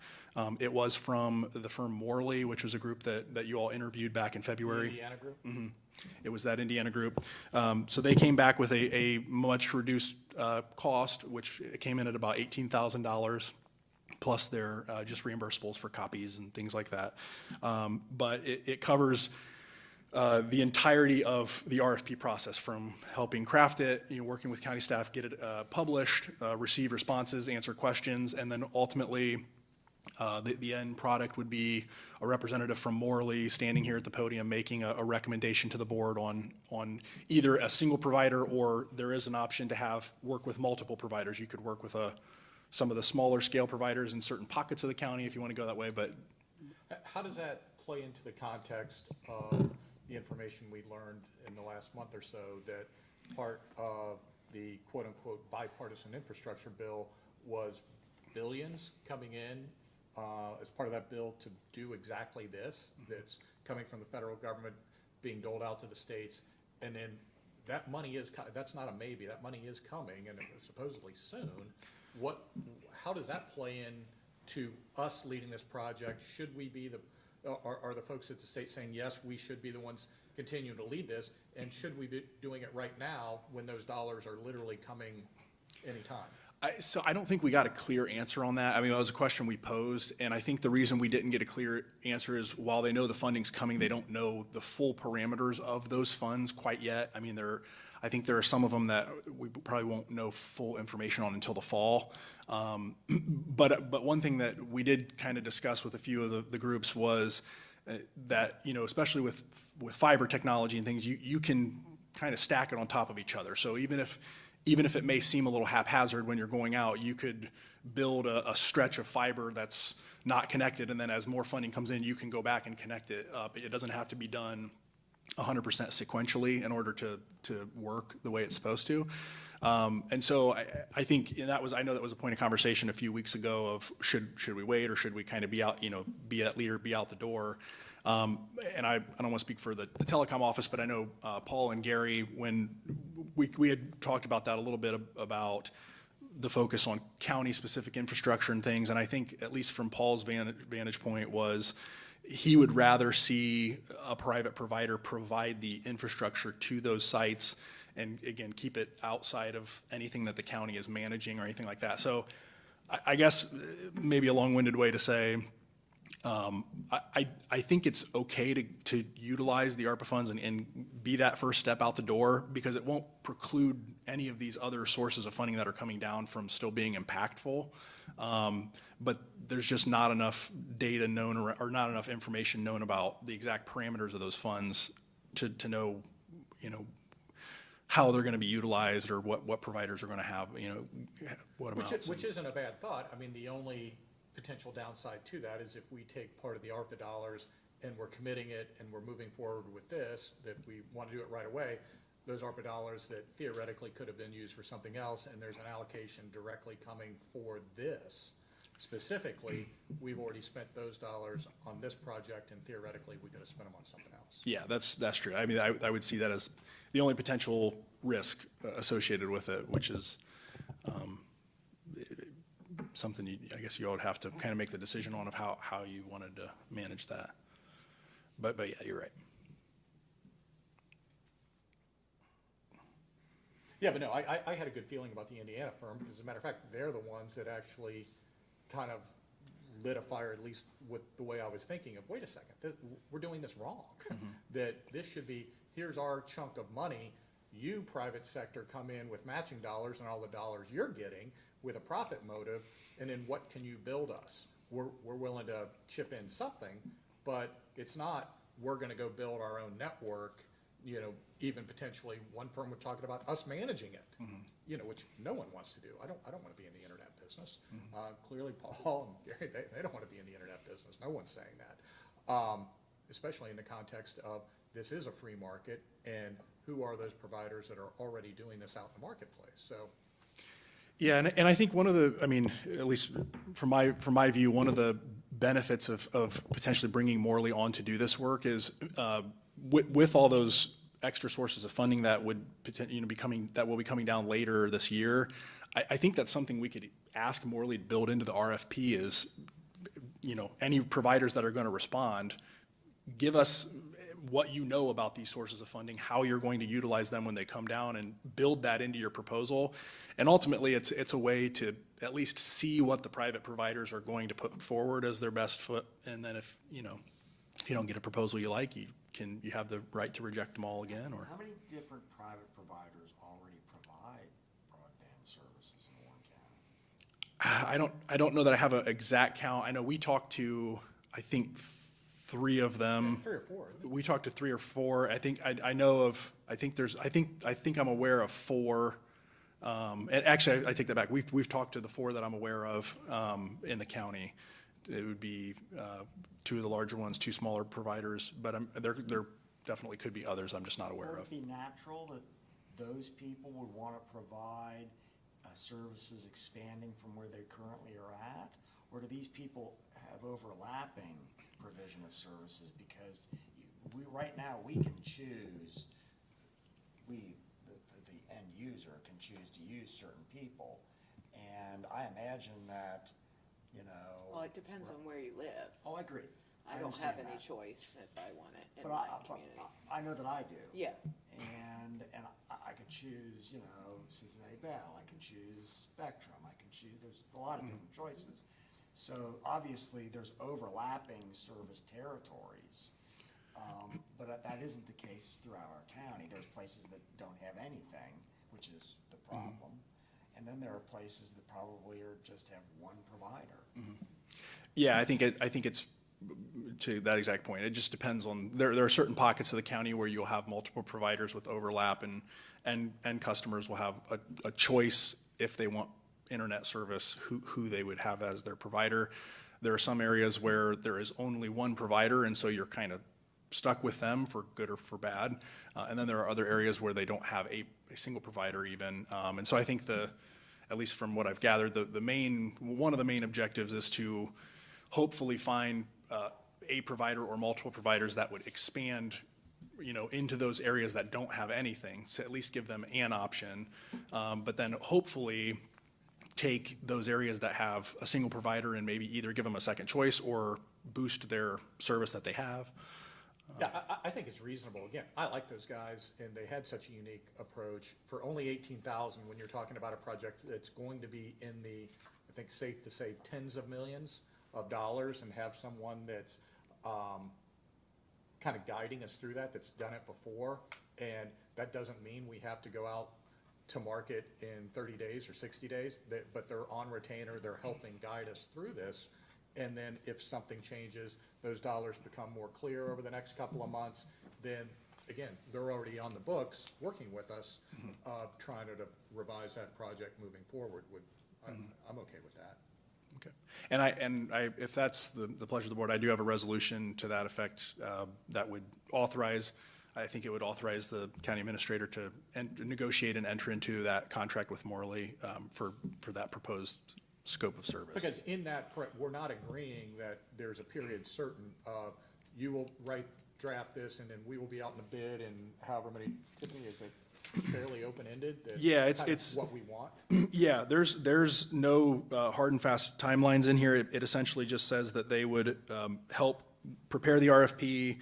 It was from the firm Morley, which was a group that you all interviewed back in February. Indiana group? It was that Indiana group. So they came back with a much reduced cost, which came in at about $18,000, plus their just reimbursables for copies and things like that. But it covers the entirety of the RFP process, from helping craft it, working with county staff, get it published, receive responses, answer questions, and then ultimately the end product would be a representative from Morley standing here at the podium making a recommendation to the board on either a single provider, or there is an option to work with multiple providers. You could work with some of the smaller scale providers in certain pockets of the county if you want to go that way, but. How does that play into the context of the information we learned in the last month or so, that part of the quote-unquote bipartisan infrastructure bill was billions coming in as part of that bill to do exactly this, that's coming from the federal government, being doled out to the states, and then that money that's not a maybe, that money is coming, and supposedly soon. How does that play in to us leading this project? Should we be are the folks at the state saying, yes, we should be the ones continuing to lead this, and should we be doing it right now when those dollars are literally coming anytime? So I don't think we got a clear answer on that. I mean, that was a question we posed, and I think the reason we didn't get a clear answer is while they know the funding's coming, they don't know the full parameters of those funds quite yet. I mean, I think there are some of them that we probably won't know full information on until the fall. But one thing that we did kind of discuss with a few of the groups was that, especially with fiber technology and things, you can kind of stack it on top of each other. So even if it may seem a little haphazard when you're going out, you could build a stretch of fiber that's not connected, and then as more funding comes in, you can go back and connect it up. It doesn't have to be done 100% sequentially in order to work the way it's supposed to. And so I think I know that was a point of conversation a few weeks ago of should we wait, or should we kind of be out, be that leader, be out the door. And I don't want to speak for the telecom office, but I know Paul and Gary, when we had talked about that a little bit about the focus on county-specific infrastructure and things, and I think, at least from Paul's vantage point, was he would rather see a private provider provide the infrastructure to those sites and, again, keep it outside of anything that the county is managing or anything like that. So I guess maybe a long-winded way to say, I think it's okay to utilize the ARPA funds and be that first step out the door, because it won't preclude any of these other sources of funding that are coming down from still being impactful. But there's just not enough data known or not enough information known about the exact parameters of those funds to know, how they're going to be utilized, or what providers are going to have, what amounts. Which isn't a bad thought. I mean, the only potential downside to that is if we take part of the ARPA dollars and we're committing it and we're moving forward with this, that we want to do it right away, those ARPA dollars that theoretically could have been used for something else, and there's an allocation directly coming for this specifically, we've already spent those dollars on this project, and theoretically we could have spent them on something else. Yeah, that's true. I mean, I would see that as the only potential risk associated with it, which is something I guess you all would have to kind of make the decision on of how you wanted to manage that. But yeah, you're right. Yeah, but no, I had a good feeling about the Indiana firm, because as a matter of fact, they're the ones that actually kind of lit a fire, at least with the way I was thinking of, wait a second, we're doing this wrong. That this should be, here's our chunk of money, you private sector come in with matching dollars and all the dollars you're getting with a profit motive, and then what can you build us? We're willing to chip in something, but it's not, we're gonna go build our own network, even potentially one firm was talking about us managing it, which no one wants to do. I don't want to be in the internet business. Clearly Paul and Gary, they don't want to be in the internet business. No one's saying that, especially in the context of this is a free market, and who are those providers that are already doing this out in the marketplace? So. Yeah, and I think one of the, I mean, at least from my view, one of the benefits of potentially bringing Morley on to do this work is with all those extra sources of funding that would that will be coming down later this year, I think that's something we could ask Morley to build into the RFP is, any providers that are going to respond, give us what you know about these sources of funding, how you're going to utilize them when they come down, and build that into your proposal. And ultimately, it's a way to at least see what the private providers are going to put forward as their best foot. And then if you don't get a proposal you like, you have the right to reject them all again. Or How many different private providers already provide broadband services in Warren County? I don't know that I have an exact count. I know we talked to, I think, 3 of them. 3 or 4. Isn't it? We talked to 3 or 4. I think I'm aware of 4. And actually, I take that back. We've talked to the 4 that I'm aware of in the county. It would be 2 of the larger ones, 2 smaller providers, but there definitely could be others I'm just not aware Would of. it be natural that those people would want to provide services expanding from where they currently are at? Or do these people have overlapping provision of services? Because right now, we can choose, the end user can choose to use certain people. And I imagine that, Well, it depends on where you live. Oh, I agree. I don't have understand any that. choice if I want it in But my community. I know that I do. Yeah. And I could choose, Cincinnati Bell, I can choose Spectrum, I can choose, there's a lot of different choices. So obviously, there's overlapping service territories, but that isn't the case throughout our county. There's places that don't have anything, which is the problem. And then there are places that probably just have one provider. Yeah, I think it's to that exact point. It just depends on, there are certain pockets of the county where you'll have multiple providers with overlap, and customers will have a choice if they want internet service, who they would have as their provider. There are some areas where there is only one provider, and so you're kind of stuck with them for good or for bad. And then there are other areas where they don't have a single provider even. And so I think at least from what I've gathered, one of the main objectives is to hopefully find a provider or multiple providers that would expand into those areas that don't have anything, so at least give them an option. But then hopefully take those areas that have a single provider and maybe either give them a second choice or boost their service that they have. Yeah, I think it's reasonable. Again, I like those guys, and they had such a unique approach. For only $18,000, when you're talking about a project that's going to be in the, I think safe to say, tens of millions of dollars, and have someone that's kind of guiding us through that's done it before. And that doesn't mean we have to go out to market in 30 days or 60 days, but they're on retainer, they're helping guide us through this. And then if something changes, those dollars become more clear over the next couple of months, then again, they're already on the books, working with us, trying to revise that project moving forward. I'm okay with that. Okay. And I, if that's the pleasure of the board, I do have a resolution to that effect that would authorize, I think it would authorize the county administrator to negotiate and enter into that contract with Morley for that proposed scope of service. Because in that, we're not agreeing that there's a period certain of, you will draft this, and then we will be out in the bid, and however many, Tiffany, is it fairly open-ended? Yeah, kind of it's what we want? Yeah, there's no hard and fast timelines in here. It essentially just says that they would help prepare the RFP,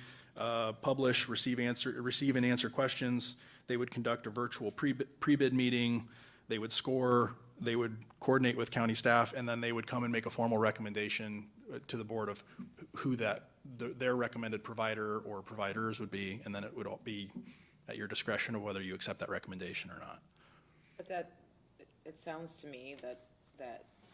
publish, receive and answer questions. They would conduct a virtual pre-bid meeting. They would score. They would coordinate with county staff, and then they would come and make a formal recommendation to the board of who their recommended provider or providers would be, and then it would all be at your discretion of whether you accept that recommendation or not. But it sounds to me that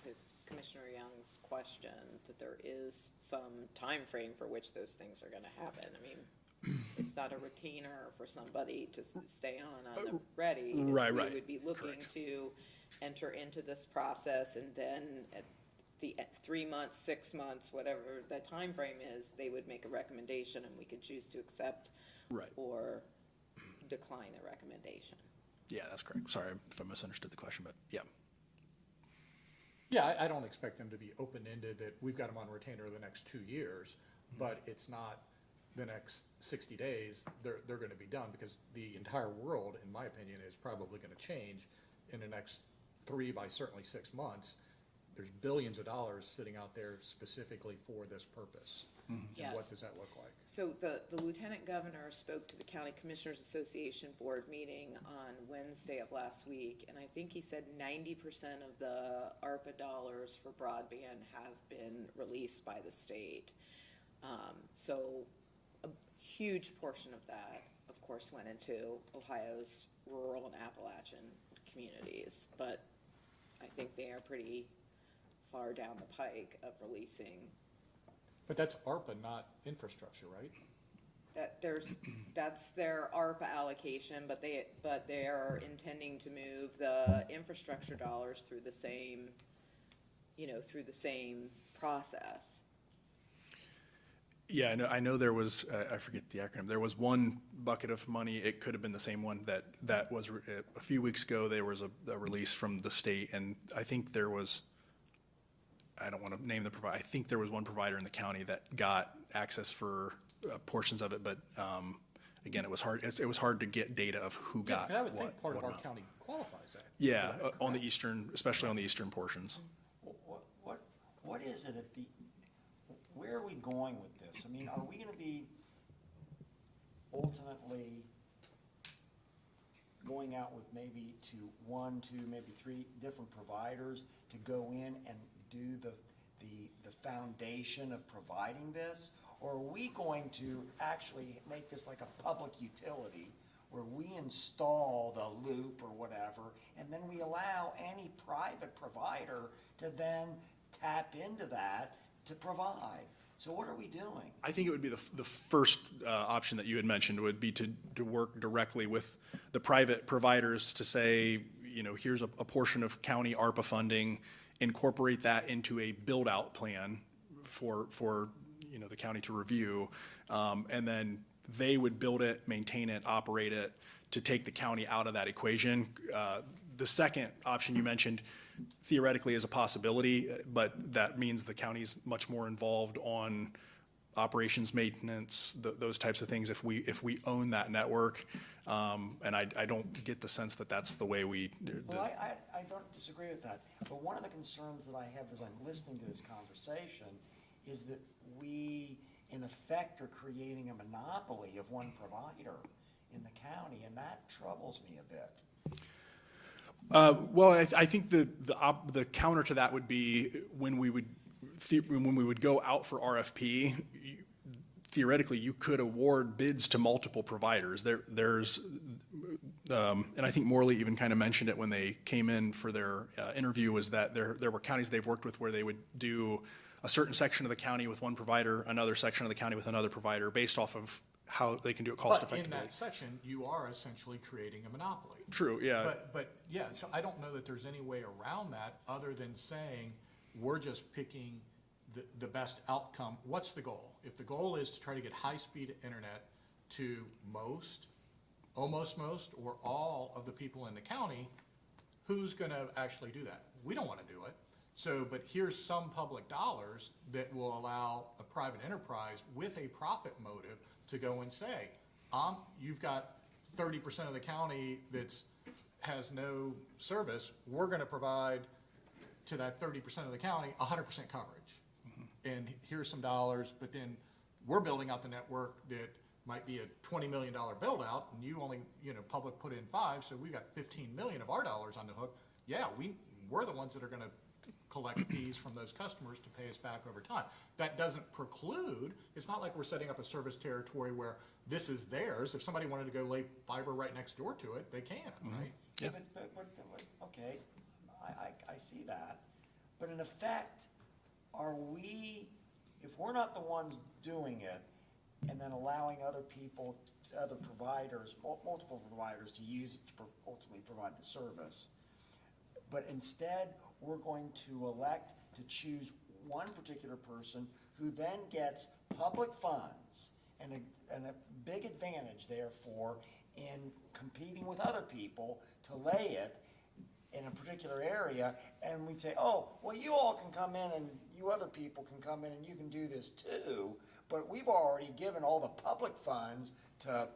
to Commissioner Young's question, that there is some time frame for which those things are gonna happen. I mean, it's not a retainer for somebody to stay on the ready. Right. We would be looking Correct. to enter into this process, and then at the 3 months, 6 months, whatever the time frame is, they would make a recommendation, and we could choose to accept Right. or decline the recommendation. Yeah, that's correct. Sorry if I misunderstood the question, but yeah. Yeah, I don't expect them to be open-ended, that we've got them on retainer the next 2 years, but it's not, the next 60 days, they're going to be done, because the entire world, in my opinion, is probably going to change in the next 3 by certainly 6 months. There's billions of dollars sitting out there specifically for this purpose. And what Yes. does that look like? So the Lieutenant Governor spoke to the County Commissioners Association Board meeting on Wednesday of last week, and I think he said 90% of the ARPA dollars for broadband have been released by the state. So a huge portion of that, of course, went into Ohio's rural and Appalachian communities, but I think they are pretty far down the pike of releasing. But that's ARPA, not infrastructure, right? That's their ARPA allocation, but they are intending to move the infrastructure dollars through the same, through the same process. Yeah, I know there was, I forget the acronym, there was one bucket of money, it could have been the same one that was, a few weeks ago, there was a release from the state, and I think there was, I don't want to name the provider, I think there was one provider in the county that got access for portions of it, but again, it was hard to get data of who got And I would what. think part of what our amount. county qualifies that. Yeah, on the eastern, especially on the eastern portions. What is it at the, where are we going with this? I mean, are we gonna be ultimately going out with maybe one, two, maybe 3 different providers to go in and do the foundation of providing this? Or are we going to actually make this like a public utility where we install the loop or whatever, and then we allow any private provider to then tap into that to provide? So what are we doing? I think it would be the first option that you had mentioned would be to work directly with the private providers to say, here's a portion of county ARPA funding, incorporate that into a build-out plan for the county to review, and then they would build it, maintain it, operate it, to take the county out of that equation. The second option you mentioned theoretically is a possibility, but that means the county's much more involved on operations, maintenance, those types of things if we own that network. And I don't get the sense that that's the way we. Well, I don't disagree with that, but one of the concerns that I have as I'm listening to this conversation is that we, in effect, are creating a monopoly of one provider in the county, and that troubles me a bit. Well, I think the counter to that would be when we would go out for RFP, theoretically, you could award bids to multiple providers. There's, and I think Morley even kind of mentioned it when they came in for their interview, was that there were counties they've worked with where they would do a certain section of the county with one provider, another section of the county with another provider, based off of how they can do it cost But in effectively. that section, you are essentially creating a monopoly. True, yeah. But yeah, so I don't know that there's any way around that other than saying, we're just picking the best outcome. What's the goal? If the goal is to try to get high-speed internet to almost most, or all of the people in the county, who's gonna actually do that? We don't wanna do it. So, but here's some public dollars that will allow a private enterprise with a profit motive to go and say, you've got 30% of the county has no service, we're gonna provide to that 30% of the county 100% coverage. And here's some dollars, but then we're building out the network that might be a $20 million build out, and you only, public put in 5, so we got 15 million of our dollars on the hook. Yeah, we're the ones that are gonna collect fees from those customers to pay us back over time. That doesn't preclude, it's not like we're setting up a service territory where this is theirs. If somebody wanted to go lay fiber right next door to it, they can, right? Yeah. But, okay, I see that, but in effect, are we, if we're not the ones doing it, and then allowing other people, other providers, multiple providers to use it to ultimately provide the service, but instead, we're going to elect to choose one particular person who then gets public funds and a big advantage, therefore, in competing with other people to lay it, in a particular area, and we'd say, oh, well, you all can come in and you other people can come in and you can do this too, but we've already given all the public funds to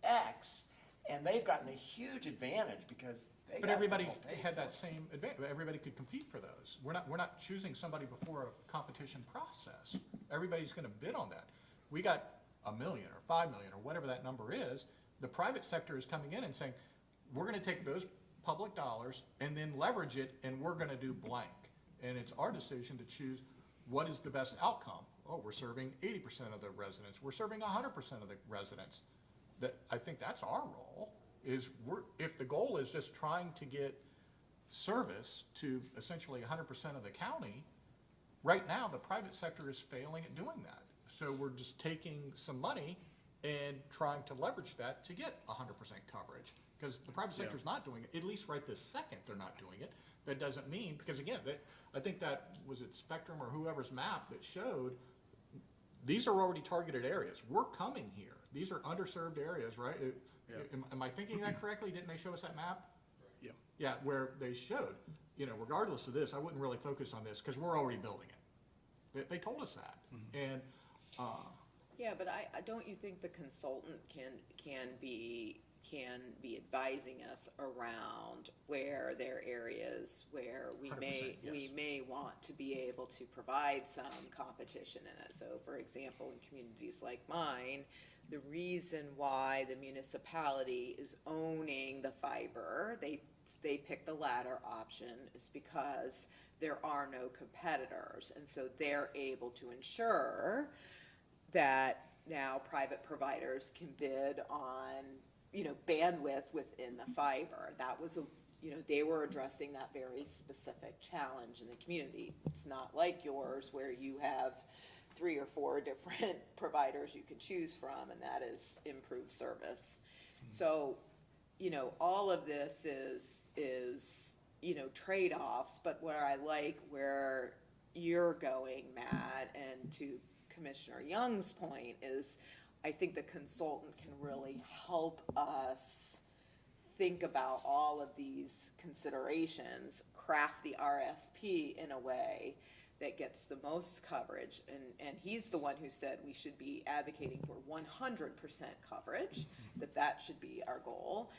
X, and they've gotten a huge advantage because they But got everybody this all paid had for. that same advantage, everybody could compete for those. We're not choosing somebody before a competition process. Everybody's gonna bid on that. We got $1 million or $5 million or whatever that number is. The private sector is coming in and saying, we're gonna take those public dollars and then leverage it, and we're gonna do blank. And it's our decision to choose what is the best outcome. Oh, we're serving 80% of the residents, we're serving 100% of the residents. That, I think that's our role, is if the goal is just trying to get service to essentially 100% of the county, right now, the private sector is failing at doing that. So we're just taking some money and trying to leverage that to get 100% coverage. Because the private sector is not doing it, at least right this second, they're not doing it. That doesn't mean, because again, I think that was it Spectrum or whoever's map that showed, these are already targeted areas. We're coming here. These are underserved areas, right? Am I thinking that correctly? Didn't they show us that map? Yeah. Yeah, where they showed, regardless of this, I wouldn't really focus on this because we're already building it. They told us that. And, Yeah, but I don't you think the consultant can be advising us around where there are areas where we 100%, yes. may want to be able to provide some competition in it. So for example, in communities like mine, the reason why the municipality is owning the fiber, they pick the latter option, is because there are no competitors. And so they're able to ensure that now private providers can bid on, bandwidth within the fiber. That was they were addressing that very specific challenge in the community. It's not like yours where you have 3 or 4 different providers you can choose from, and that is improved service. So, all of this is trade-offs, but where I like where you're going, Matt, and to Commissioner Young's point is, I think the consultant can really help us think about all of these considerations, craft the RFP in a way that gets the most coverage. And he's the one who said we should be advocating for 100% coverage, that should be our goal,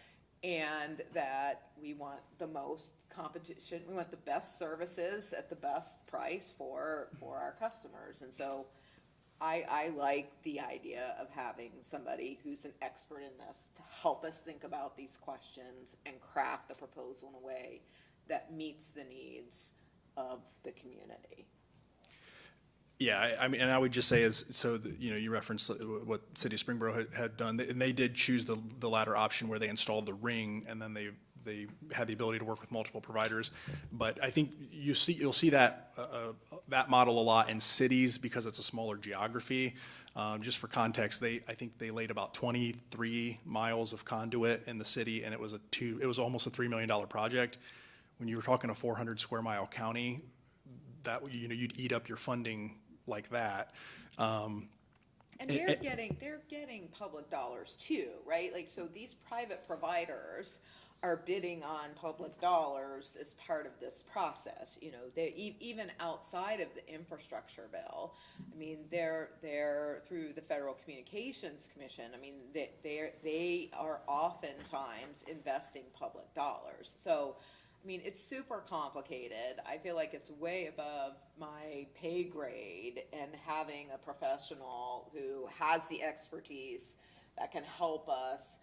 and that we want the most competition, we want the best services at the best price for our customers. And so I like the idea of having somebody who's an expert in this to help us think about these questions and craft the proposal in a way that meets the needs of the community. Yeah, I mean, and I would just say you referenced what City of Springboro had done, and they did choose the latter option where they installed the ring, and then they had the ability to work with multiple providers. But I think you'll see that model a lot in cities because it's a smaller geography. Just for context, I think they laid about 23 miles of conduit in the city, and it was almost a $3 million project. When you were talking a 400 square mile county, that you'd eat up your funding like that. And they're getting public dollars too, right? Like, so these private providers are bidding on public dollars as part of this process. They even outside of the infrastructure bill. I mean, they're through the Federal Communications Commission. I mean, they are oftentimes investing public dollars. So, I mean, it's super complicated. I feel like it's way above my pay grade, and having a professional who has the expertise that can help us,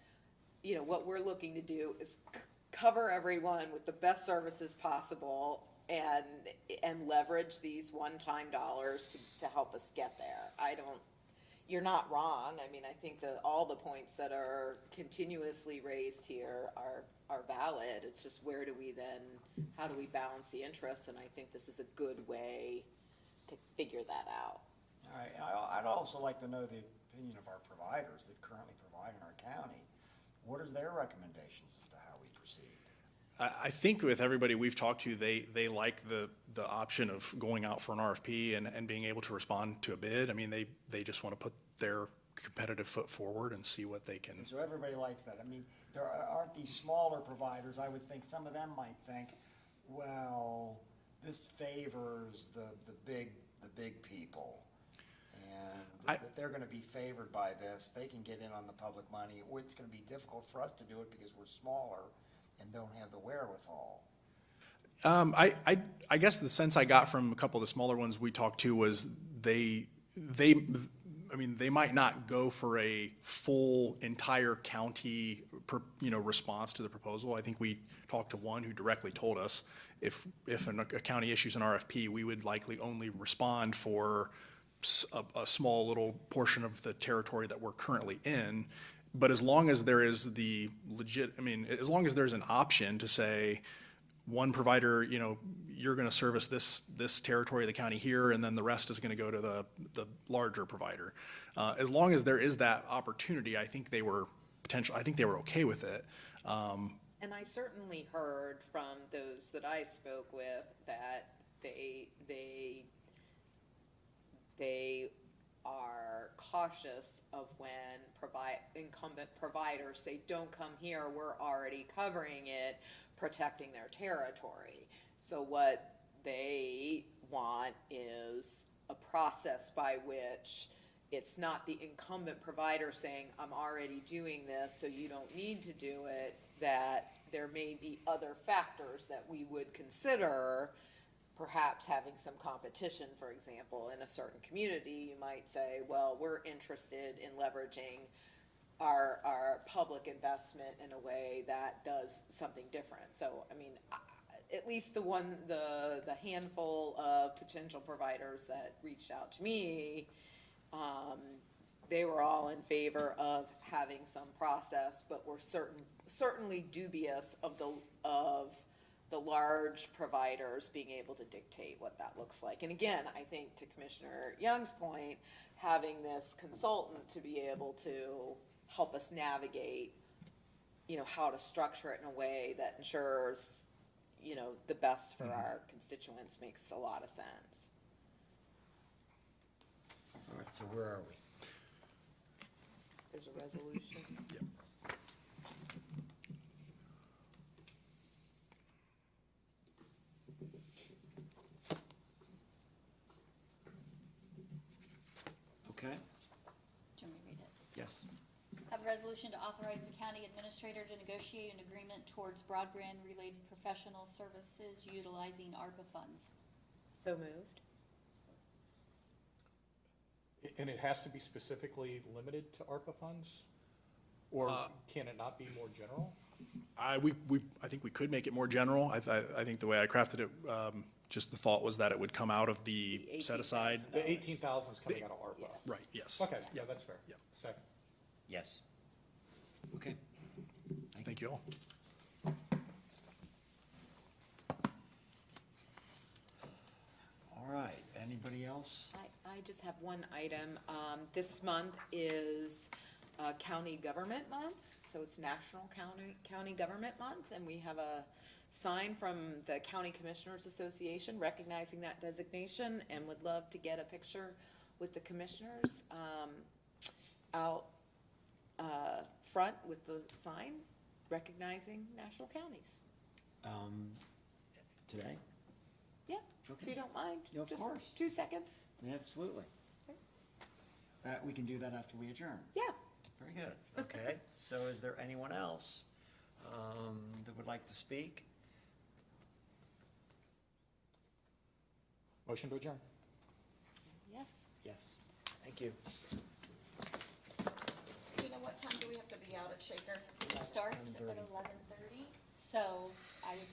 what we're looking to do is cover everyone with the best services possible and leverage these one-time dollars to help us get there. You're not wrong. I mean, I think all the points that are continuously raised here are valid. It's just how do we balance the interests? And I think this is a good way to figure that out. All right, I'd also like to know the opinion of our providers that currently provide in our county. What is their recommendations as to how we proceed? I think with everybody we've talked to, they like the option of going out for an RFP and being able to respond to a bid. I mean, they just want to put their competitive foot forward and see what they can. So everybody likes that. I mean, aren't these smaller providers, I would think some of them might think, well, this favors the big people. And that they're gonna be favored by this, they can get in on the public money. It's gonna be difficult for us to do it because we're smaller and don't have the wherewithal. I guess the sense I got from a couple of the smaller ones we talked to was they might not go for a full entire county, response to the proposal. I think we talked to one who directly told us if a county issues an RFP, we would likely only respond for a small little portion of the territory that we're currently in. But as long as there is as long as there's an option to say, one provider, you're going to service this territory of the county here, and then the rest is going to go to the larger provider. As long as there is that opportunity, I think they were okay with it. And I certainly heard from those that I spoke with that they are cautious of when incumbent providers say, don't come here, we're already covering it, protecting their territory. So what they want is a process by which it's not the incumbent provider saying, I'm already doing this, so you don't need to do it, that there may be other factors that we would consider, perhaps having some competition, for example, in a certain community. You might say, well, we're interested in leveraging our public investment in a way that does something different. So, I mean, at least the handful of potential providers that reached out to me, they were all in favor of having some process, but were certainly dubious of the large providers being able to dictate what that looks like. And again, I think to Commissioner Young's point, having this consultant to be able to help us navigate, how to structure it in a way that ensures, the best for our constituents makes a lot of sense. All right, so where are we? There's a resolution. Yep. Okay, Do you want me to read it? yes. Have a resolution to authorize the county administrator to negotiate an agreement towards broadband-related professional services utilizing ARPA funds. So moved. And it has to be specifically limited to ARPA funds? Or can it not be more general? I think we could make it more general. I think the way I crafted it, just the thought was that it would come out of the set aside. The 18,000 is coming out of ARPA? Yes. Right, yes. Okay, yeah, that's fair. Yeah. Second. Yes. Okay. Thank you all. All right, anybody else? I just have one item. This month is County Government Month, so it's National County Government Month, and we have a sign from the County Commissioners Association recognizing that designation, and would love to get a picture with the commissioners out front with the sign recognizing national counties. Today? Yeah, if you don't mind. Yeah, of just course. 2 seconds. Absolutely. We can do that after we adjourn. Yeah. Very good. Okay, so is there anyone else that would like to speak? Motion to adjourn. Yes. Yes. Thank you. Do you know what time do we have to be out at Shaker? It starts at 11:30, so I would